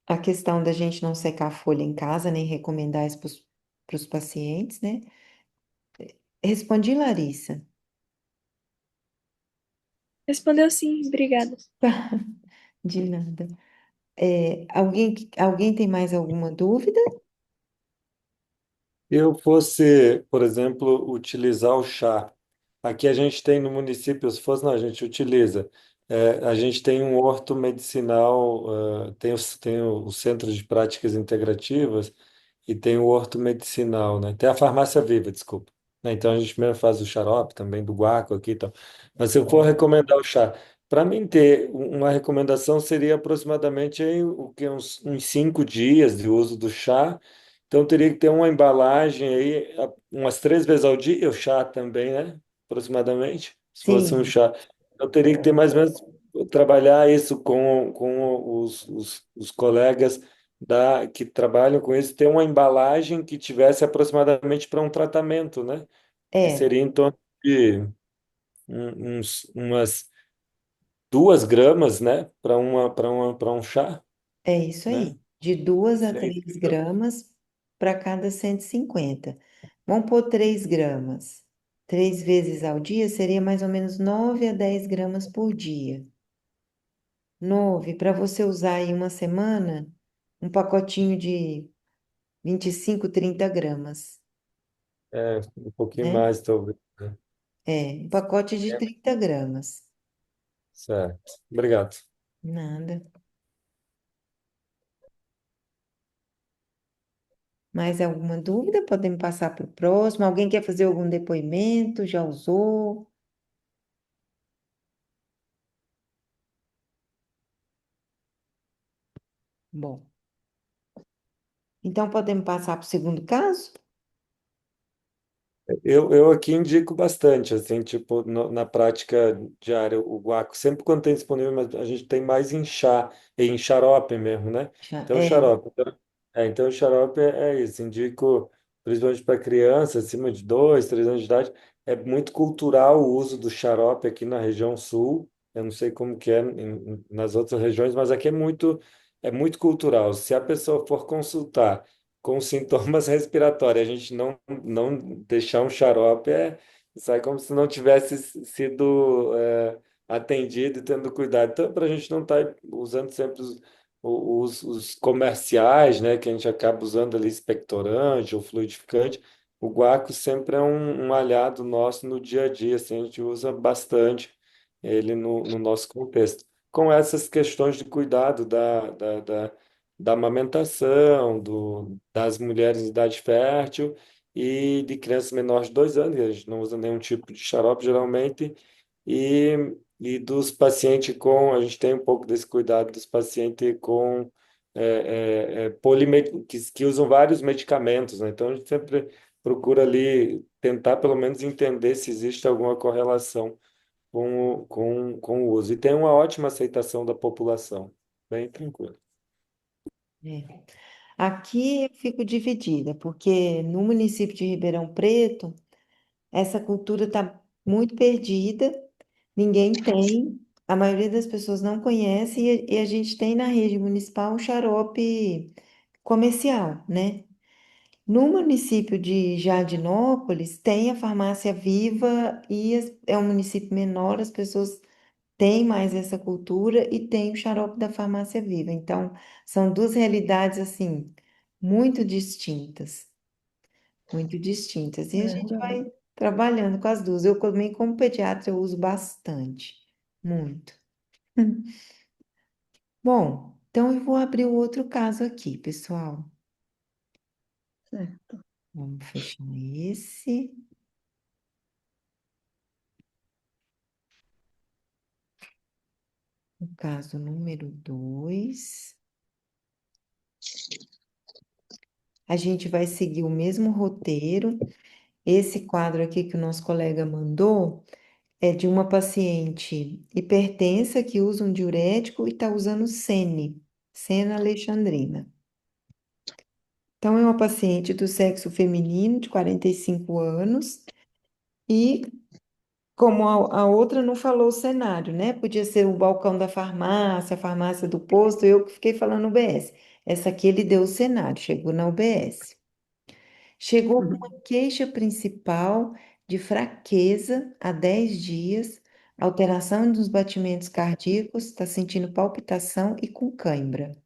A questão da gente não secar a folha em casa, nem recomendar isso para os pacientes, né? Respondi, Larissa. Respondeu sim, obrigada. De nada. Alguém tem mais alguma dúvida? Eu fosse, por exemplo, utilizar o chá. Aqui a gente tem no município, se fosse, não, a gente utiliza. A gente tem um horto medicinal, tem o Centro de Práticas Integrativas e tem o horto medicinal, né? Tem a farmácia viva, desculpa. Né? Então a gente mesmo faz o xarope também do guaco aqui e tal. Mas se eu for recomendar o chá, para mim ter uma recomendação seria aproximadamente aí, o que, uns 5 dias de uso do chá. Então teria que ter uma embalagem aí, umas 3 vezes ao dia, o chá também, né? Aproximadamente, se fosse um Sim, chá. Eu teria que ter mais ou menos, trabalhar isso com os colegas que trabalham com isso, ter uma embalagem que tivesse aproximadamente para um tratamento, né? Que é, seria em torno de umas 2 gramas, né? Para um chá, é isso né? aí. De 2 a 3 gramas para cada 150. Vamos pôr 3 gramas. 3 vezes ao dia seria mais ou menos 9 a 10 gramas por dia. 9 para você usar em uma semana, um pacotinho de 25, 30 gramas, Um pouquinho né? mais, talvez, né? Um pacote de 30 gramas. Certo. Obrigado. Nada. Mais alguma dúvida? Podemos passar para o próximo. Alguém quer fazer algum depoimento? Já usou? Bom, então podemos passar para o segundo caso? Eu aqui indico bastante, assim, tipo, na prática diária, o guaco, sempre quando tem disponível, mas a gente tem mais em chá, em xarope mesmo, né? Já, Então, xarope. Então, o xarope é isso, indico, principalmente para criança, acima de 2, 3 anos de idade, é muito cultural o uso do xarope aqui na região sul, eu não sei como que é nas outras regiões, mas aqui é muito, é muito cultural. Se a pessoa for consultar com sintomas respiratórios, a gente não deixar um xarope, sai como se não tivesse sido atendido e tendo cuidado. Então, para a gente não estar usando sempre os comerciais, né, que a gente acaba usando ali expectorante ou fluidificante, o guaco sempre é um aliado nosso no dia a dia, assim, a gente usa bastante ele no nosso contexto. Com essas questões de cuidado da amamentação, das mulheres em idade fértil e de crianças menores de 2 anos, que a gente não usa nenhum tipo de xarope geralmente, e dos pacientes com, a gente tem um pouco desse cuidado dos pacientes com que usam vários medicamentos, né? Então a gente sempre procura ali tentar pelo menos entender se existe alguma correlação com o uso. E tem uma ótima aceitação da população, bem tranquilo. É. Aqui eu fico dividida, porque no município de Ribeirão Preto, essa cultura está muito perdida, ninguém tem, a maioria das pessoas não conhece, e a gente tem na rede municipal um xarope comercial, né? No município de Jardinópolis, tem a farmácia Viva e é um município menor, as pessoas têm mais essa cultura e tem o xarope da farmácia Viva. Então, são duas realidades, assim, muito distintas, muito distintas. E a gente Verdade. vai trabalhando com as duas. Eu também, como pediatra, eu uso bastante, muito. Bom, então eu vou abrir o outro caso aqui, pessoal. Certo. Vamos fechar esse. O caso número 2. A gente vai seguir o mesmo roteiro. Esse quadro aqui que o nosso colega mandou é de uma paciente hipertensa que usa um diurético e está usando Sena alexandrina. Então, é uma paciente do sexo feminino, de 45 anos, e como a outra não falou o cenário, né? Podia ser o balcão da farmácia, a farmácia do posto, eu que fiquei falando UBS. Essa aqui ele deu o cenário, chegou na UBS. Chegou com uma Uhum. queixa principal de fraqueza há 10 dias, alteração dos batimentos cardíacos, está sentindo palpitação e com cãibra.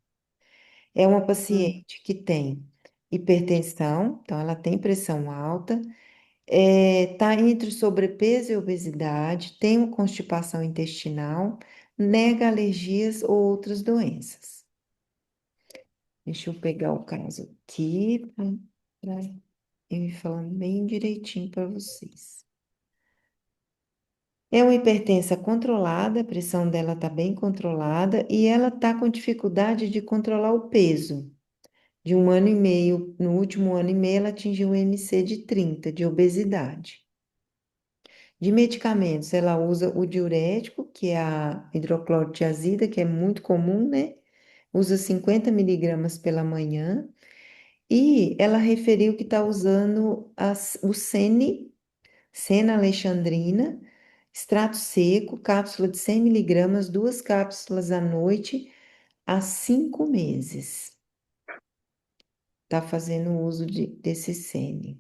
É uma Uhum. paciente que tem hipertensão, então ela tem pressão alta, está entre sobrepeso e obesidade, tem uma constipação intestinal, nega alergias ou outras doenças. Deixa eu pegar o caso aqui para eu ir falando bem direitinho para vocês. É uma hipertensa controlada, a pressão dela está bem controlada e ela está com dificuldade de controlar o peso. De 1 ano e meio, no último ano e meio, ela atingiu um MC de 30 de obesidade. De medicamentos, ela usa o diurético, que é a hidroclorotiazida, que é muito comum, né? Usa 50 miligramas pela manhã. E ela referiu que está usando o Sena alexandrina, extrato seco, cápsula de 100 miligramas, 2 cápsulas à noite, há 5 meses. Está fazendo uso desse Sene.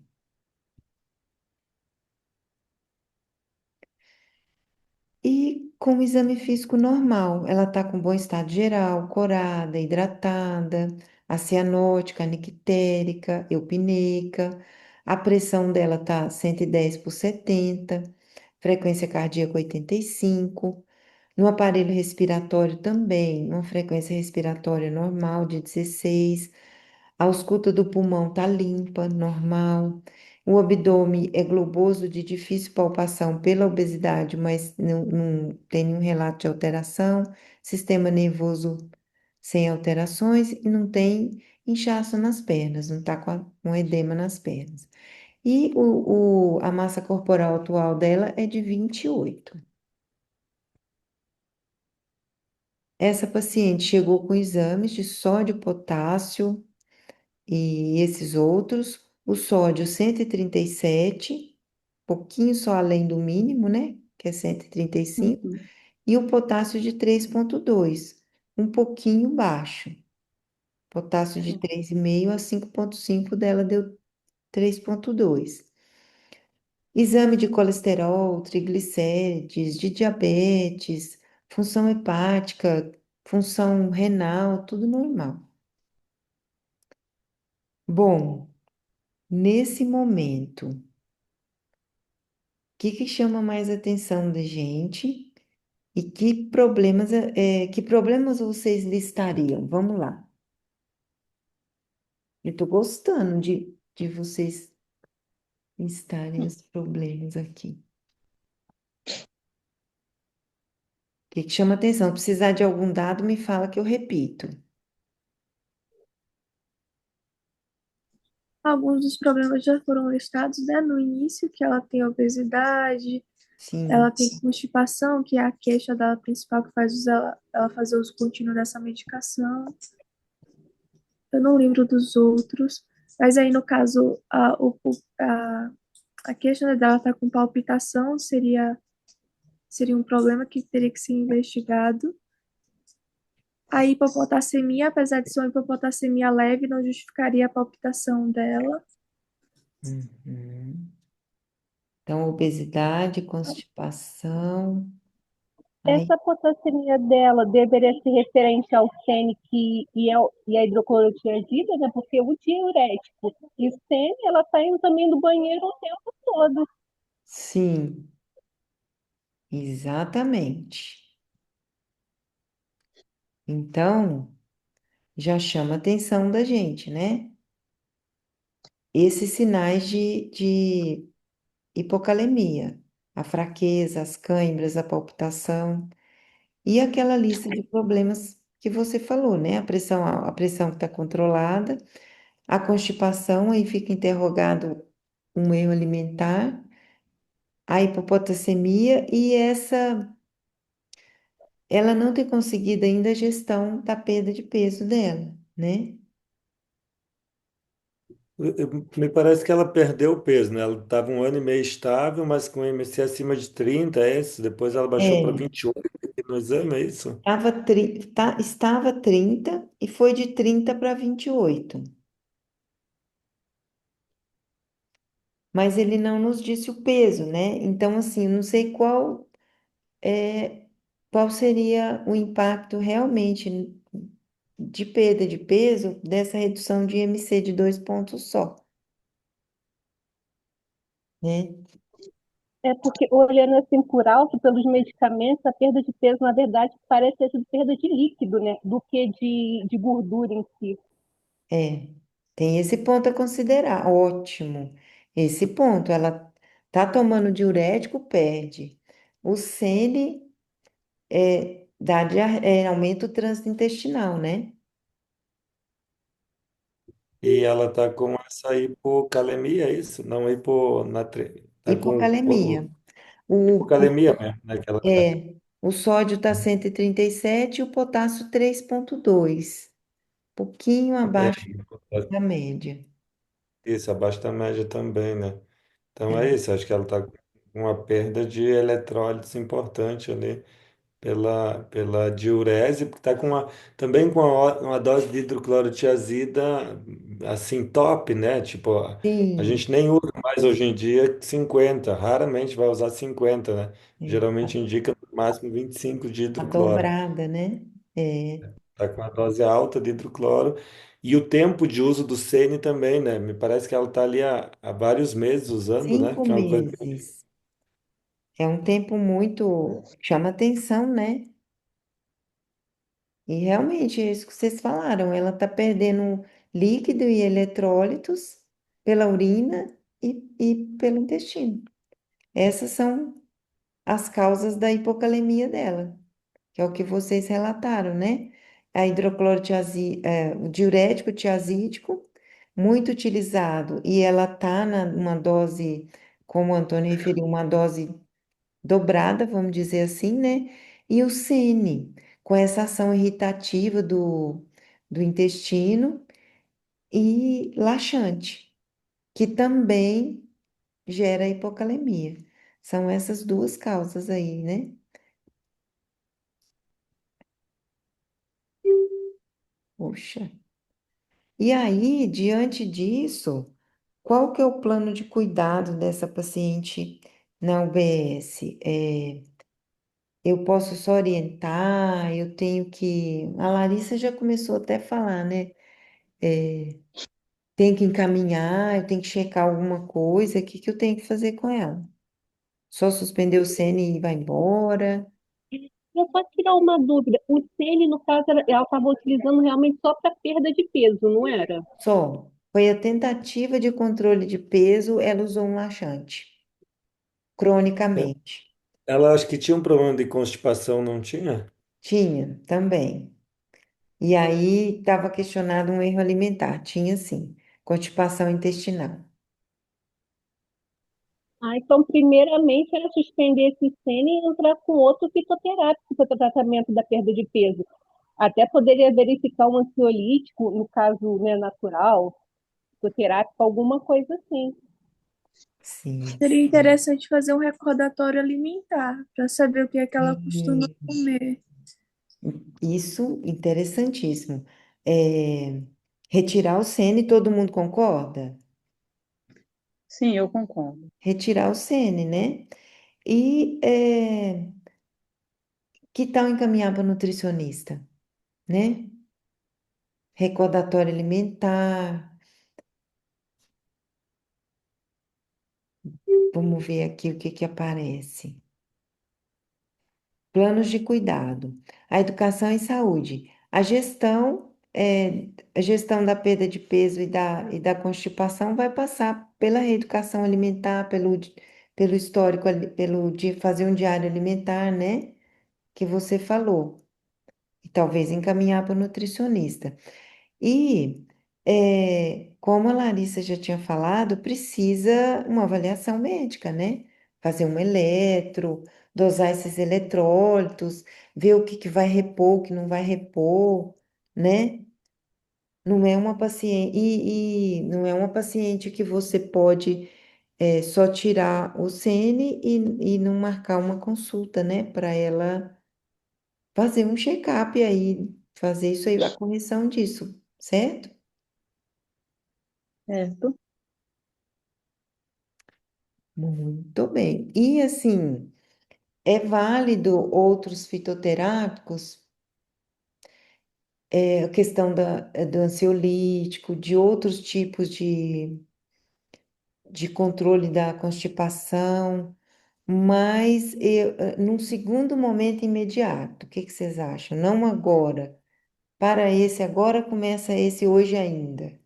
E com o exame físico normal, ela está com bom estado geral, corada, hidratada, a cianótica, a nictérica, eupineica. A pressão dela está 110 por 70, frequência cardíaca 85. No aparelho respiratório também, uma frequência respiratória normal de 16. A ausculta do pulmão está limpa, normal. O abdômen é globoso de difícil palpação pela obesidade, mas não tem nenhum relato de alteração. Sistema nervoso sem alterações e não tem inchaço nas pernas, não está com edema nas pernas. E a massa corporal atual dela é de 28. Essa paciente chegou com exames de sódio, potássio e esses outros. O sódio 137, pouquinho só além do mínimo, né? Que é 135. Uhum. E o potássio de 3,2, um pouquinho baixo. Potássio de 3,5 a 5,5 dela deu 3,2. Exame de colesterol, triglicérides, de diabetes, função hepática, função renal, tudo normal. Bom, nesse momento, o que que chama mais atenção da gente e que problemas vocês listariam? Vamos lá. Eu tô gostando de vocês listarem os problemas aqui. O que que chama atenção? Se precisar de algum dado, me fala que eu repito. Alguns dos problemas já foram listados, né, no início, que ela tem obesidade, ela Sim. tem constipação, que é a queixa dela principal que faz ela fazer uso contínuo dessa medicação. Eu não lembro dos outros, mas aí no caso, a queixa, né, dela tá com palpitação, seria um problema que teria que ser investigado. A hipopotassemia, apesar de ser uma hipopotassemia leve, não justificaria a palpitação dela. Uhum. Então, obesidade, constipação. Aí, Essa potassemia dela deveria ser referente ao sene e a hidroclorotiazida, né? Porque o diurético e o sene, ela está indo também no banheiro o tempo todo. sim, exatamente. Então, já chama a atenção da gente, né? Esses sinais de hipocalemia, a fraqueza, as cãibras, a palpitação e aquela lista de problemas que você falou, né? A pressão que está controlada, a constipação, aí fica interrogado um erro alimentar, a hipopotassemia e ela não ter conseguido ainda a gestão da perda de peso dela, né? Me parece que ela perdeu o peso, né? Ela estava um ano e meio estável, mas com IMC acima de 30, é isso? Depois ela baixou para É, 28 no exame, é isso? estava 30 e foi de 30 para 28. Mas ele não nos disse o peso, né? Então, assim, eu não sei é, qual seria o impacto realmente de perda de peso dessa redução de IMC de 2 pontos só, né? É porque, olhando assim por alto, pelos medicamentos, a perda de peso, na verdade, parece ter sido perda de líquido, né? Do que de gordura em si. É, tem esse ponto a considerar. Ótimo. Esse ponto, ela tá tomando diurético, perde. O sene aumenta o trânsito intestinal, né? E ela está com essa hipocalemia, é isso? Não, hiponatri... Está com Hipocalemia. O, hipocalemia mesmo, né? Que ela tá. o sódio está 137 e o potássio 3,2, pouquinho É, abaixo da média. isso, abaixo da média também, né? Então é É, isso, acho que ela está com uma perda de eletrólitos importante ali pela diurese, porque está com também com uma dose de hidroclorotiazida assim top, né? Tipo, a sim, gente nem usa mais hoje em dia 50, raramente vai usar 50, né? é, Geralmente indica no máximo 25 de a hidrocloro. dobrada, né? É, Está com a dose alta de hidrocloro. E o tempo de uso do Sene também, né? Me parece que ela está ali há vários meses usando, né? cinco Que é uma coisa. meses. É um tempo muito, chama atenção, né? E realmente é isso que vocês falaram, ela está perdendo líquido e eletrólitos pela urina e pelo intestino. Essas são as causas da hipocalemia dela, que é o que vocês relataram, né? A o diurético tiazídico, muito utilizado, e ela está numa dose, como o Antônio referiu, uma dose dobrada, vamos dizer assim, né? E o sene, com essa ação irritativa do intestino e laxante, que também gera hipocalemia. São essas duas causas aí, né? Poxa. E aí, diante disso, qual que é o plano de cuidado dessa paciente na UBS? Eu posso só orientar, eu tenho que. A Larissa já começou até a falar, né? É, tem que encaminhar, eu tenho que checar alguma coisa, o que que eu tenho que fazer com ela? Só suspender o CN e vai embora? Eu só tirar uma dúvida. O sene, no caso, ela estava utilizando realmente só para perda de peso, não era? Só. Foi a tentativa de controle de peso, ela usou um laxante, cronicamente. Ela acho que tinha um problema de constipação, não tinha? Tinha também. E aí estava questionado um erro alimentar. Tinha sim, constipação intestinal. Ah, então, primeiramente, era suspender esse sene e entrar com outro fitoterápico para o tratamento da perda de peso. Até poderia verificar um ansiolítico, no caso, né, natural, fitoterápico, alguma coisa assim. Sim, Seria sim. interessante fazer um recordatório alimentar para saber o que é que ela costuma É, comer. isso, interessantíssimo. É, retirar o sene, todo mundo concorda? Sim, eu concordo. Retirar o sene, né? E que tal encaminhar para nutricionista, né? Recordatório alimentar. Vamos ver aqui o que que aparece. Planos de cuidado, a educação e saúde, a gestão da perda de peso e da constipação vai passar pela reeducação alimentar, pelo histórico, pelo de fazer um diário alimentar, né? Que você falou, e talvez encaminhar para o nutricionista. E, como a Larissa já tinha falado, precisa uma avaliação médica, né? Fazer um eletro, dosar esses eletrólitos, ver o que que vai repor, o que não vai repor, né? Não é uma paciente, e não é uma paciente que você pode só tirar o CN e não marcar uma consulta, né? Para ela fazer um check-up aí, fazer isso aí, a correção disso, certo? Certo? Muito bem. E assim, é válido outros fitoterápicos, a questão do ansiolítico, de outros tipos de controle da constipação, mas num segundo momento imediato, o que que vocês acham? Não agora. Para esse agora, começa esse hoje ainda.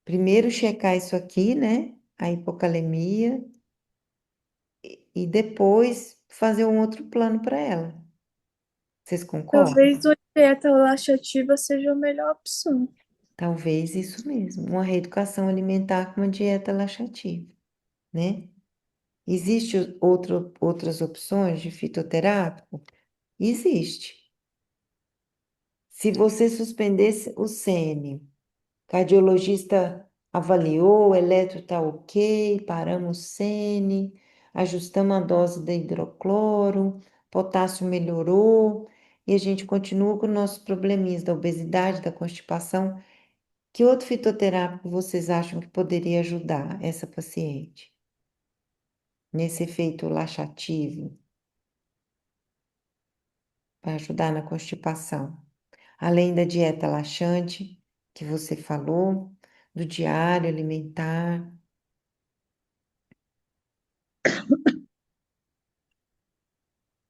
Primeiro checar isso aqui, né? A hipocalemia, e depois fazer um outro plano para ela. Vocês concordam? Talvez uma dieta laxativa seja a melhor opção. Talvez isso mesmo, uma reeducação alimentar com uma dieta laxativa, né? Existem outras opções de fitoterápico? Existe. Se você suspendesse o CN, cardiologista avaliou, o eletro está ok, paramos o CN, ajustamos a dose de hidrocloro, potássio melhorou, e a gente continua com nossos probleminhas da obesidade, da constipação. Que outro fitoterápico vocês acham que poderia ajudar essa paciente nesse efeito laxativo, para ajudar na constipação? Além da dieta laxante que você falou, do diário alimentar.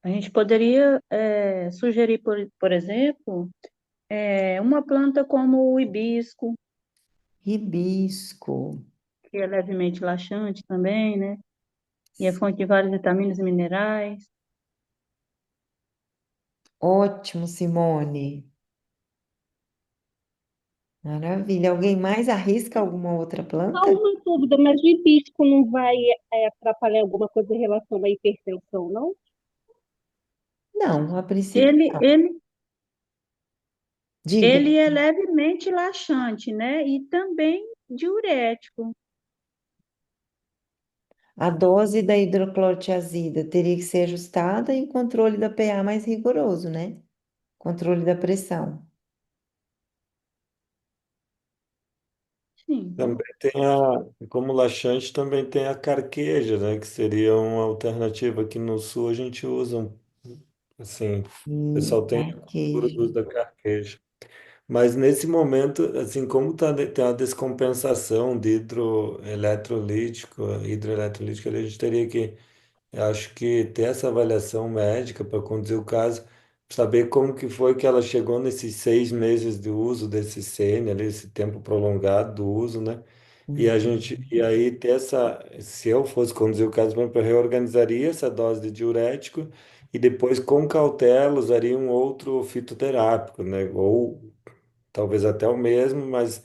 A gente poderia sugerir, por exemplo, uma planta como o hibisco, Hibisco, que é levemente laxante também, né? E é fonte de várias vitaminas e minerais. ótimo, Simone. Maravilha. Alguém mais arrisca alguma outra Só planta? uma dúvida, mas o hibisco não vai atrapalhar alguma coisa em relação à hipertensão, não? Não, a princípio Ele, não. ele, Diga. ele é levemente laxante, né? E também diurético. A dose da hidroclorotiazida teria que ser ajustada e o controle da pH mais rigoroso, né? Controle da pressão. Sim. Também tem como laxante também tem a carqueja, né? Que seria uma alternativa aqui no sul a gente usa, assim, o pessoal tem a cultura Arqueja. do uso da carqueja. Mas nesse momento, assim, como tem uma descompensação de hidroeletrolítico, a gente teria que, eu acho que ter essa avaliação médica para conduzir o caso, saber como que foi que ela chegou nesses 6 meses de uso desse CN, ali, esse tempo prolongado do uso, né? E Uhum. aí ter se eu fosse conduzir o caso, por exemplo, eu reorganizaria essa dose de diurético e depois, com cautela, usaria um outro fitoterápico, né? Ou talvez até o mesmo, mas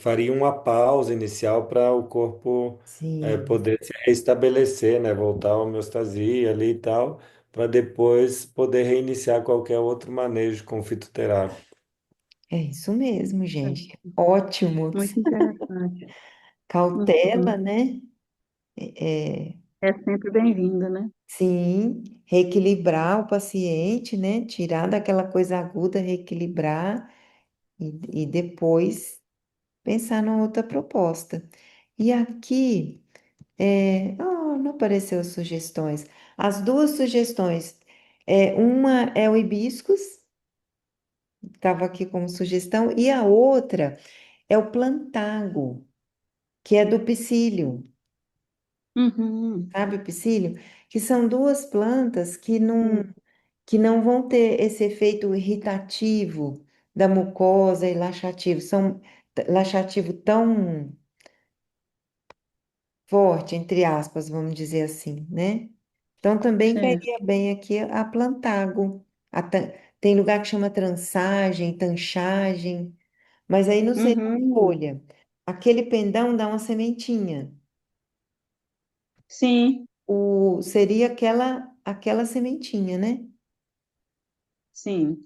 faria uma pausa inicial para o corpo Sim, poder se restabelecer, né? Voltar à homeostasia ali e tal, para depois poder reiniciar qualquer outro manejo com fitoterápico. é isso mesmo, gente. Ótimo. Muito interessante. Cautela, Uhum. né? É, É sempre bem-vindo, né? sim, reequilibrar o paciente, né? Tirar daquela coisa aguda, reequilibrar e depois pensar numa outra proposta. E aqui, não apareceu sugestões. As duas sugestões, uma é o hibiscus, estava aqui como sugestão, e a outra é o plantago, que é do psyllium. Uhum. Sabe o psyllium? Que são duas plantas Sim. que não vão ter esse efeito irritativo da mucosa e laxativo tão forte, entre aspas, vamos dizer assim, né? Então também Certo. cairia bem aqui a plantago. Tem lugar que chama trançagem, tanchagem, mas aí não seria uma Uhum. folha. Aquele pendão dá uma sementinha. Sim, Seria aquela sementinha, né? sim.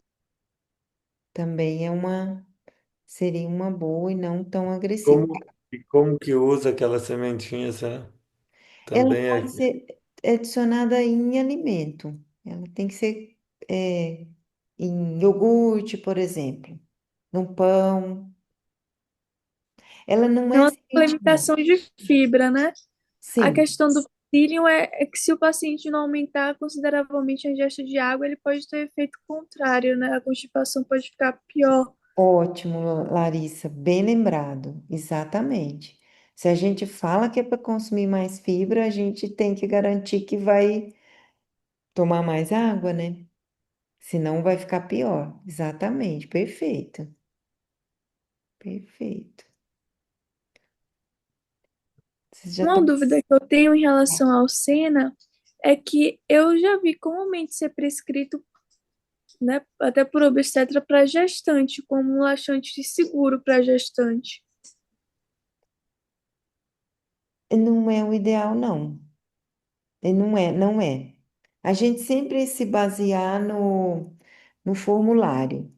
Também seria uma boa e não tão agressiva. E como que usa aquela sementinha, essa? Ela Também pode é. ser adicionada em alimento. Ela tem que ser é, em iogurte, por exemplo, no pão. Ela não É é uma sementinha. suplementação de fibra, né? A Sim, questão do psyllium é que se o paciente não aumentar consideravelmente a ingesta de água, ele pode ter efeito contrário, né? A constipação pode ficar pior. ótimo, Larissa, bem lembrado. Exatamente. Se a gente fala que é para consumir mais fibra, a gente tem que garantir que vai tomar mais água, né? Senão vai ficar pior. Exatamente, perfeito. Perfeito. Vocês já Uma estão. dúvida que eu tenho em relação ao Sena é que eu já vi comumente ser prescrito, né, até por obstetra para gestante, como um laxante seguro para gestante. Não é o ideal, não. Não é, não é. A gente sempre se basear no formulário.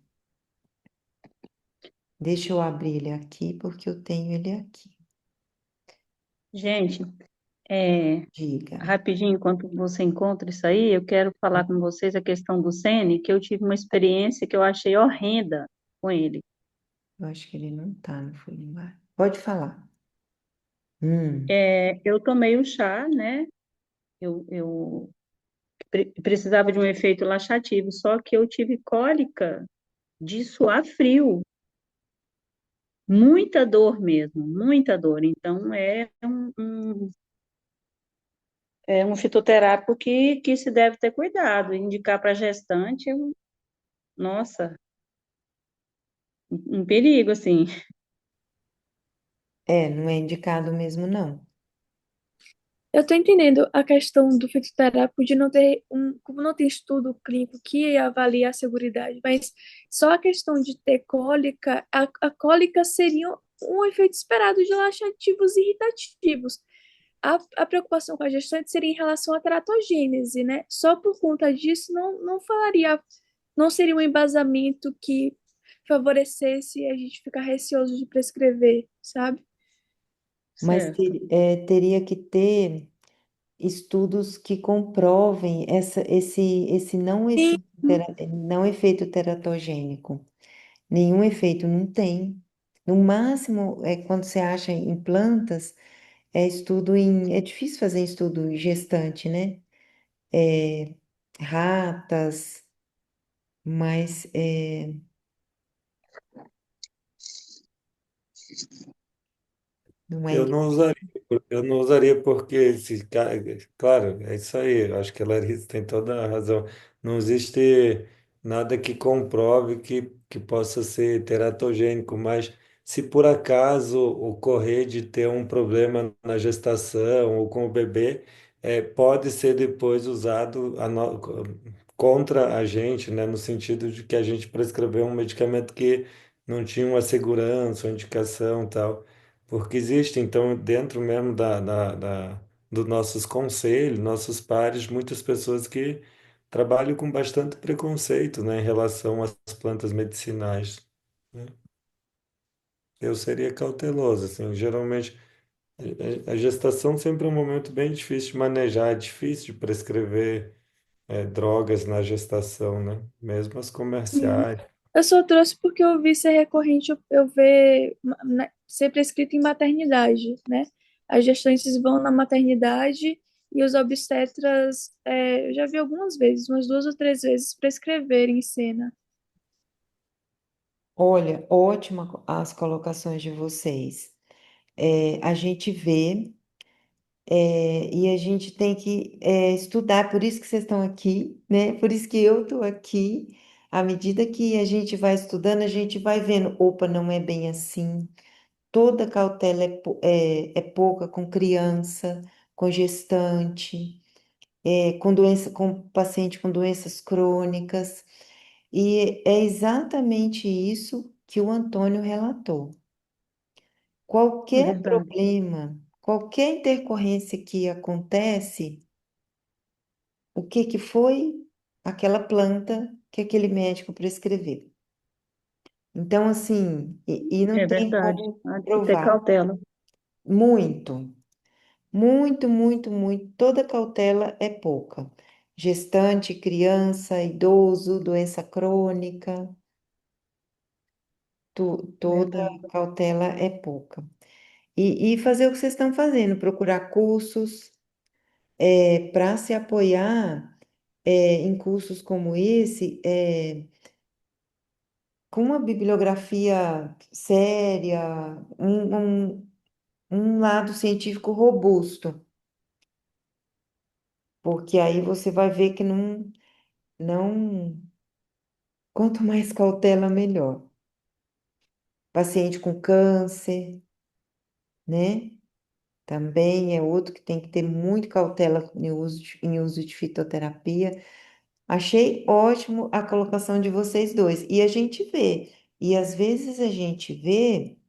Deixa eu abrir ele aqui, porque eu tenho ele aqui. Gente, é, Diga. rapidinho, enquanto você encontra isso aí, eu quero falar com vocês a questão do Sene, que eu tive uma experiência que eu achei horrenda com ele. Eu acho que ele não tá no formulário. Pode falar. Hum, Eu tomei o chá, né? Eu precisava de um efeito laxativo, só que eu tive cólica de suar frio, muita dor mesmo, muita dor. Então, é um fitoterápico que se deve ter cuidado. Indicar para gestante, nossa, um perigo, assim. não é indicado mesmo, não. Eu estou entendendo a questão do fitoterápico de não ter como não tem estudo clínico que avalia a seguridade, mas só a questão de ter cólica, a cólica seria um efeito esperado de laxativos irritativos. A preocupação com a gestante seria em relação à teratogênese, né? Só por conta disso não falaria, não seria um embasamento que favorecesse a gente ficar receoso de prescrever, sabe? Mas Certo. teria que ter estudos que comprovem esse não efeito teratogênico. Nenhum efeito não tem. No máximo, quando você acha em plantas, é difícil fazer estudo em gestante, né? É, ratas, mas não é. Eu não usaria, eu não usaria porque, claro, é isso aí, eu acho que a Larissa tem toda a razão. Não existe nada que comprove que possa ser teratogênico, mas se por acaso ocorrer de ter um problema na gestação ou com o bebê, pode ser depois usado contra a gente, né, no sentido de que a gente prescreveu um medicamento que não tinha uma segurança, uma indicação, tal. Porque existe, então, dentro mesmo dos nossos conselhos, nossos pares, muitas pessoas que trabalham com bastante preconceito, né, em relação às plantas medicinais, né? Eu seria cauteloso, assim, geralmente a gestação sempre é um momento bem difícil de manejar, é difícil de prescrever drogas na gestação, né? Mesmo as Sim. comerciais. Eu só trouxe porque eu vi ser recorrente eu ver ser prescrito em maternidade, né? As gestantes vão na maternidade e os obstetras, eu já vi algumas vezes, umas 2 ou 3 vezes, prescreverem cena. Olha, ótima as colocações de vocês. A gente vê, e a gente tem que estudar, por isso que vocês estão aqui, né? Por isso que eu estou aqui. À medida que a gente vai estudando, a gente vai vendo, opa, não é bem assim. Toda cautela é pouca com criança, com gestante, com paciente com doenças crônicas. E é exatamente isso que o Antônio relatou. Qualquer Verdade. problema, qualquer intercorrência que acontece, o que que foi aquela planta que aquele médico prescreveu? Então, assim, e não É tem verdade. como Há de se ter provar cautela. muito, muito, muito, muito. Toda cautela é pouca. Gestante, criança, idoso, doença crônica, toda Verdade. cautela é pouca. E fazer o que vocês estão fazendo, procurar cursos para se apoiar em cursos como esse, com uma bibliografia séria, um lado científico robusto, porque aí você vai ver que não, quanto mais cautela, melhor. Paciente com câncer, né? Também é outro que tem que ter muito cautela em uso de fitoterapia. Achei ótimo a colocação de vocês dois. E a gente vê, e às vezes a gente vê,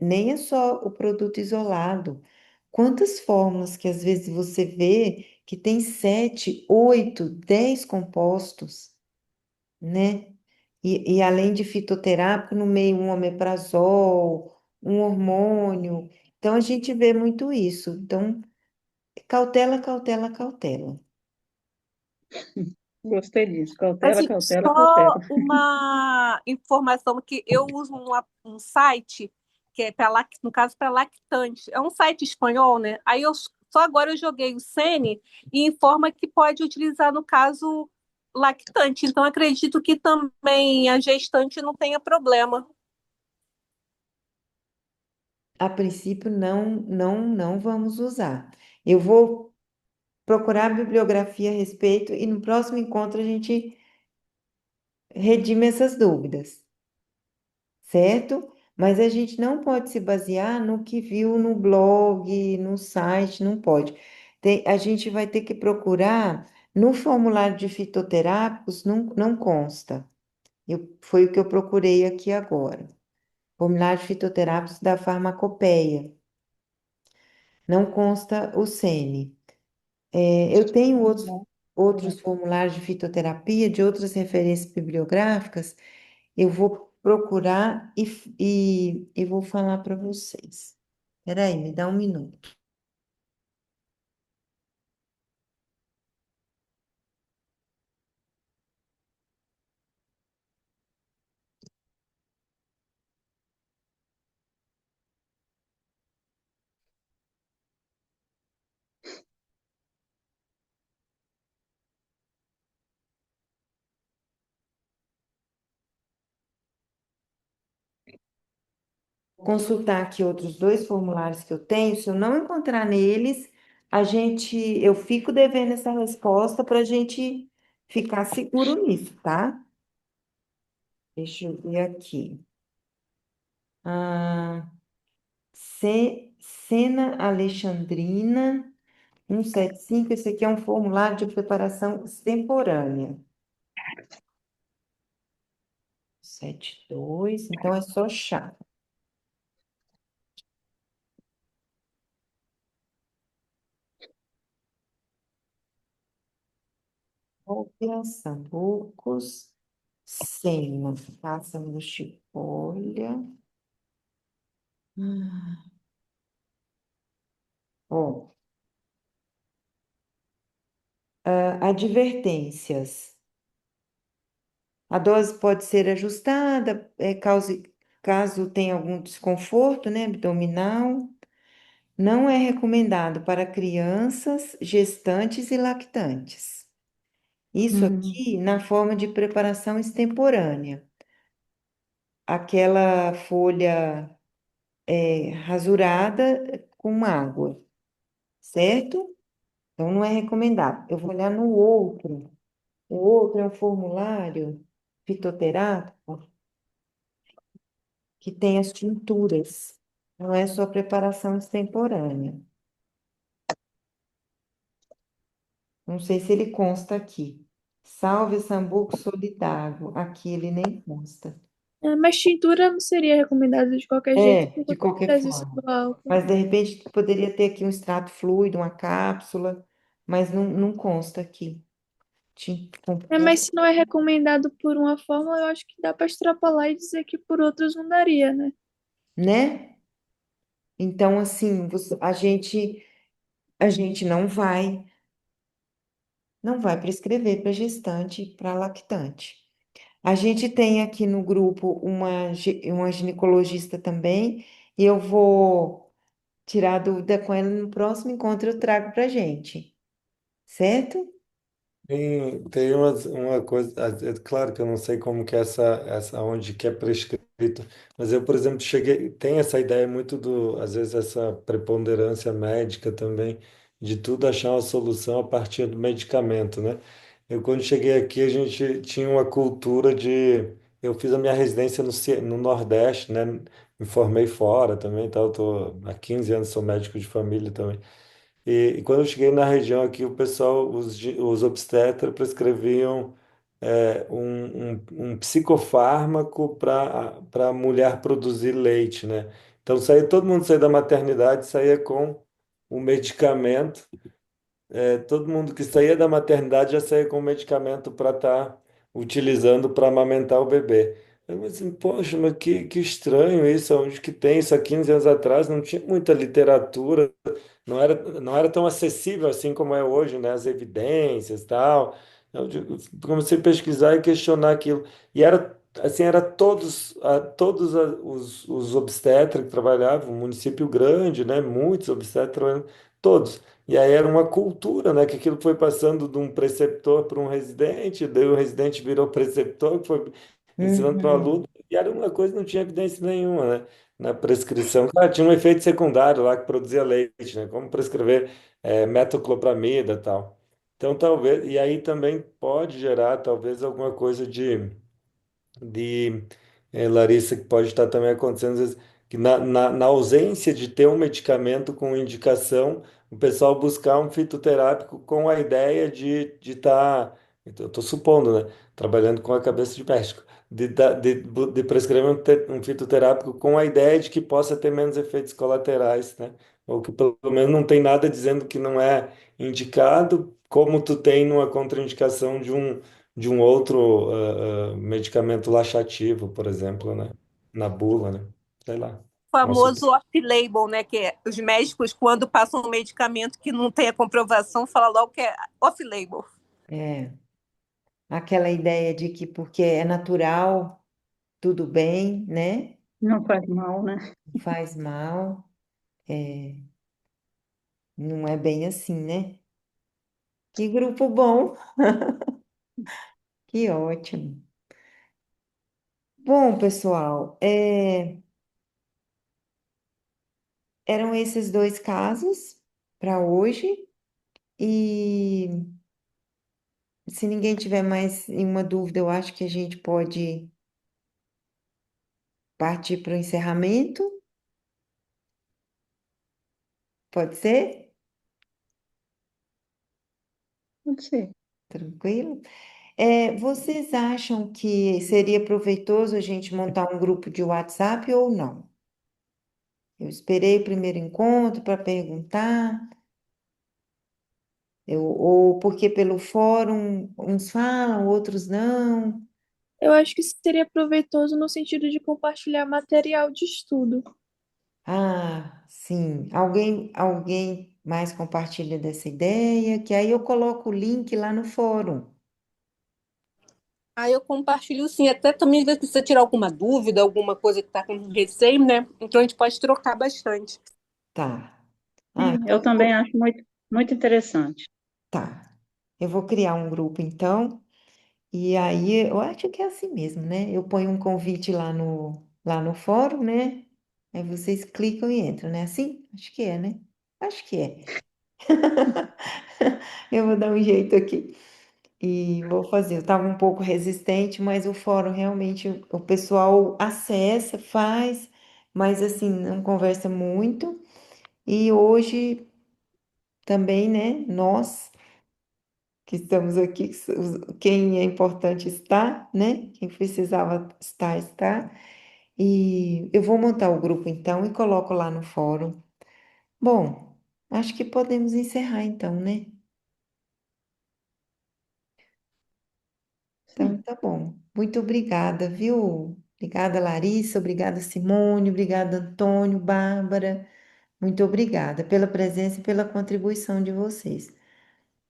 nem é só o produto isolado. Quantas fórmulas que às vezes você vê que tem 7, 8, 10 compostos, né? E além de fitoterápico, no meio um omeprazol, um hormônio. Então a gente vê muito isso. Então, cautela, cautela, cautela. Gostei disso. Cautela, Assim, cautela, cautela. só uma informação que eu uso um site que é para no caso para lactante. É um site espanhol, né? Aí eu só agora eu joguei o Sene e informa que pode utilizar no caso lactante. Então acredito que também a gestante não tenha problema. A princípio, não vamos usar. Eu vou procurar bibliografia a respeito e no próximo encontro a gente redime essas dúvidas, certo? Mas a gente não pode se basear no que viu no blog, no site, não pode. A gente vai ter que procurar no formulário de fitoterápicos, não consta. Foi o que eu procurei aqui agora. Formulário de fitoterápicos da farmacopeia. Não consta o CN. Eu tenho outros formulários de fitoterapia, de outras referências bibliográficas, eu vou procurar e vou falar para vocês. Espera aí, me dá um minuto. consultar aqui outros dois formulários que eu tenho. Se eu não encontrar neles, eu fico devendo essa resposta para a gente ficar seguro nisso, tá? Deixa eu ver aqui. Ah, Cena Alexandrina 175. Esse aqui é um formulário de preparação extemporânea. 72, então é só chá. Ópera, sambucos, cena, pássaro do chipolha. Hum. Ó, advertências. A dose pode ser ajustada, caso tenha algum desconforto, né, abdominal. Não é recomendado para crianças, gestantes e lactantes. Isso Hum, aqui na forma de preparação extemporânea. Aquela folha rasurada com água, certo? Então não é recomendado. Eu vou olhar no outro. O outro é um formulário fitoterápico que tem as tinturas. Não é só preparação extemporânea. Não sei se ele consta aqui. Salve Sambuco Solidário. Aqui ele nem consta. Mas tintura não seria recomendado de qualquer jeito É, por de conta do qualquer forma. resíduo do álcool. Mas de repente poderia ter aqui um extrato fluido, uma cápsula, mas não consta aqui. Mas se não é recomendado por uma forma, eu acho que dá para extrapolar e dizer que por outras não daria, né? Né? Então, assim, a gente não vai prescrever para gestante, para lactante. A gente tem aqui no grupo uma ginecologista também, e eu vou tirar a dúvida com ela no próximo encontro, eu trago para gente, certo? Tem uma coisa, é claro que eu não sei como que é essa onde que é prescrito, mas eu, por exemplo, tem essa ideia muito às vezes essa preponderância médica também, de tudo achar uma solução a partir do medicamento, né? Eu, quando cheguei aqui, a gente tinha uma cultura eu fiz a minha residência no Nordeste, né? Me formei fora também, tal, tô há 15 anos, sou médico de família também. E quando eu cheguei na região aqui, o pessoal, os obstetras prescreviam um psicofármaco para a mulher produzir leite, né? Então todo mundo saía da maternidade, saía com o medicamento, todo mundo que saía da maternidade já saía com medicamento para estar utilizando para amamentar o bebê. Eu falei assim, poxa, mas que estranho isso, onde que tem isso há 15 anos atrás? Não tinha muita literatura, não era tão acessível assim como é hoje, né? As evidências e tal. Comecei a pesquisar e questionar aquilo. E era assim, era os obstetras que trabalhavam, um município grande, né? Muitos obstetras trabalhando, todos. E aí era uma cultura, né? Que aquilo foi passando de um preceptor para um residente, daí o residente virou preceptor, que foi ensinando para o Uhum, aluno, e era uma coisa que não tinha evidência nenhuma, né? Na prescrição. Claro, tinha um efeito secundário lá que produzia leite, né? Como prescrever metoclopramida e tal. Então, talvez, e aí também pode gerar, talvez, alguma coisa de Larissa, que pode estar também acontecendo, às vezes, que na ausência de ter um medicamento com indicação, o pessoal buscar um fitoterápico com a ideia de estar, eu estou supondo, né, trabalhando com a cabeça de médico, de prescrever um fitoterápico com a ideia de que possa ter menos efeitos colaterais, né, ou que pelo menos não tem nada dizendo que não é indicado, como tu tem numa contraindicação de um outro medicamento laxativo, por exemplo, né? Na bula, né? Sei lá. Nossa. Famoso off-label, né? Que os médicos, quando passam um medicamento que não tem a comprovação, falam logo que é off-label. é. Aquela ideia de que porque é natural, tudo bem, né? não faz mal, né? Não faz mal. É, não é bem assim, né? Que grupo bom, que ótimo. Bom, pessoal, eram esses dois casos para hoje. E se ninguém tiver mais nenhuma dúvida, eu acho que a gente pode partir para o encerramento. Pode ser? Pode ser. Tranquilo? Vocês acham que seria proveitoso a gente montar um grupo de WhatsApp ou não? Eu esperei o primeiro encontro para perguntar, ou porque pelo fórum uns falam, outros não. Eu acho que seria proveitoso no sentido de compartilhar material de estudo. Ah, sim. Alguém mais compartilha dessa ideia, que aí eu coloco o link lá no fórum. Aí eu compartilho sim, até também às vezes precisa tirar alguma dúvida, alguma coisa que está com receio, né? Então a gente pode trocar bastante. Tá. Ah, Sim, eu também acho muito, muito interessante. tá. Eu vou criar um grupo então, e aí eu acho que é assim mesmo, né? Eu ponho um convite lá no fórum, né? Aí vocês clicam e entram, né? Assim? Acho que é, né? Acho que é. Eu vou dar um jeito aqui. E vou fazer. Eu estava um pouco resistente, mas o fórum realmente o pessoal acessa, faz, mas assim, não conversa muito. E hoje também, né, nós que estamos aqui, quem é importante está, né? Quem precisava estar, está. E eu vou montar o grupo então e coloco lá no fórum. Bom, acho que podemos encerrar então, né? Então, Sim, tá bom. Muito obrigada, viu? Obrigada, Larissa. Obrigada, Simone. Obrigada, Antônio, Bárbara. Muito obrigada pela presença e pela contribuição de vocês.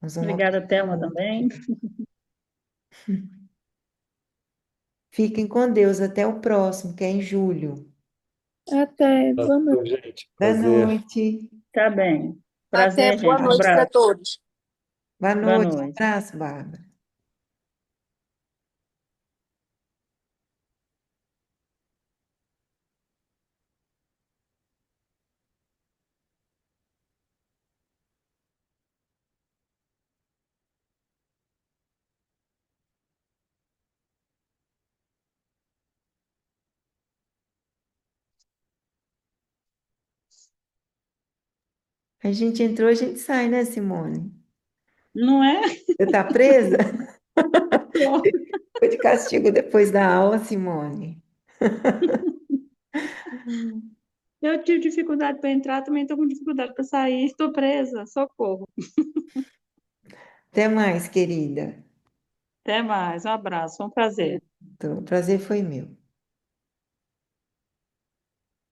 Nós vamos obrigada, aprender Thelma, muito também. aqui. Fiquem com Deus. Até o próximo, que é em julho. Até, Tá boa bom, noite. gente. Boa Prazer. noite. Tá bem. Até Prazer, boa gente. Um noite para abraço. todos. Boa Boa noite. Um noite. abraço, Bárbara. A gente entrou, a gente sai, né, Simone? Não é? Você tá presa? Foi de castigo depois da aula, Simone. Eu tive dificuldade para entrar, também estou com dificuldade para sair. Estou presa. Socorro. Até mais, querida. Até mais. Um abraço. Foi um prazer. Então, o prazer foi meu.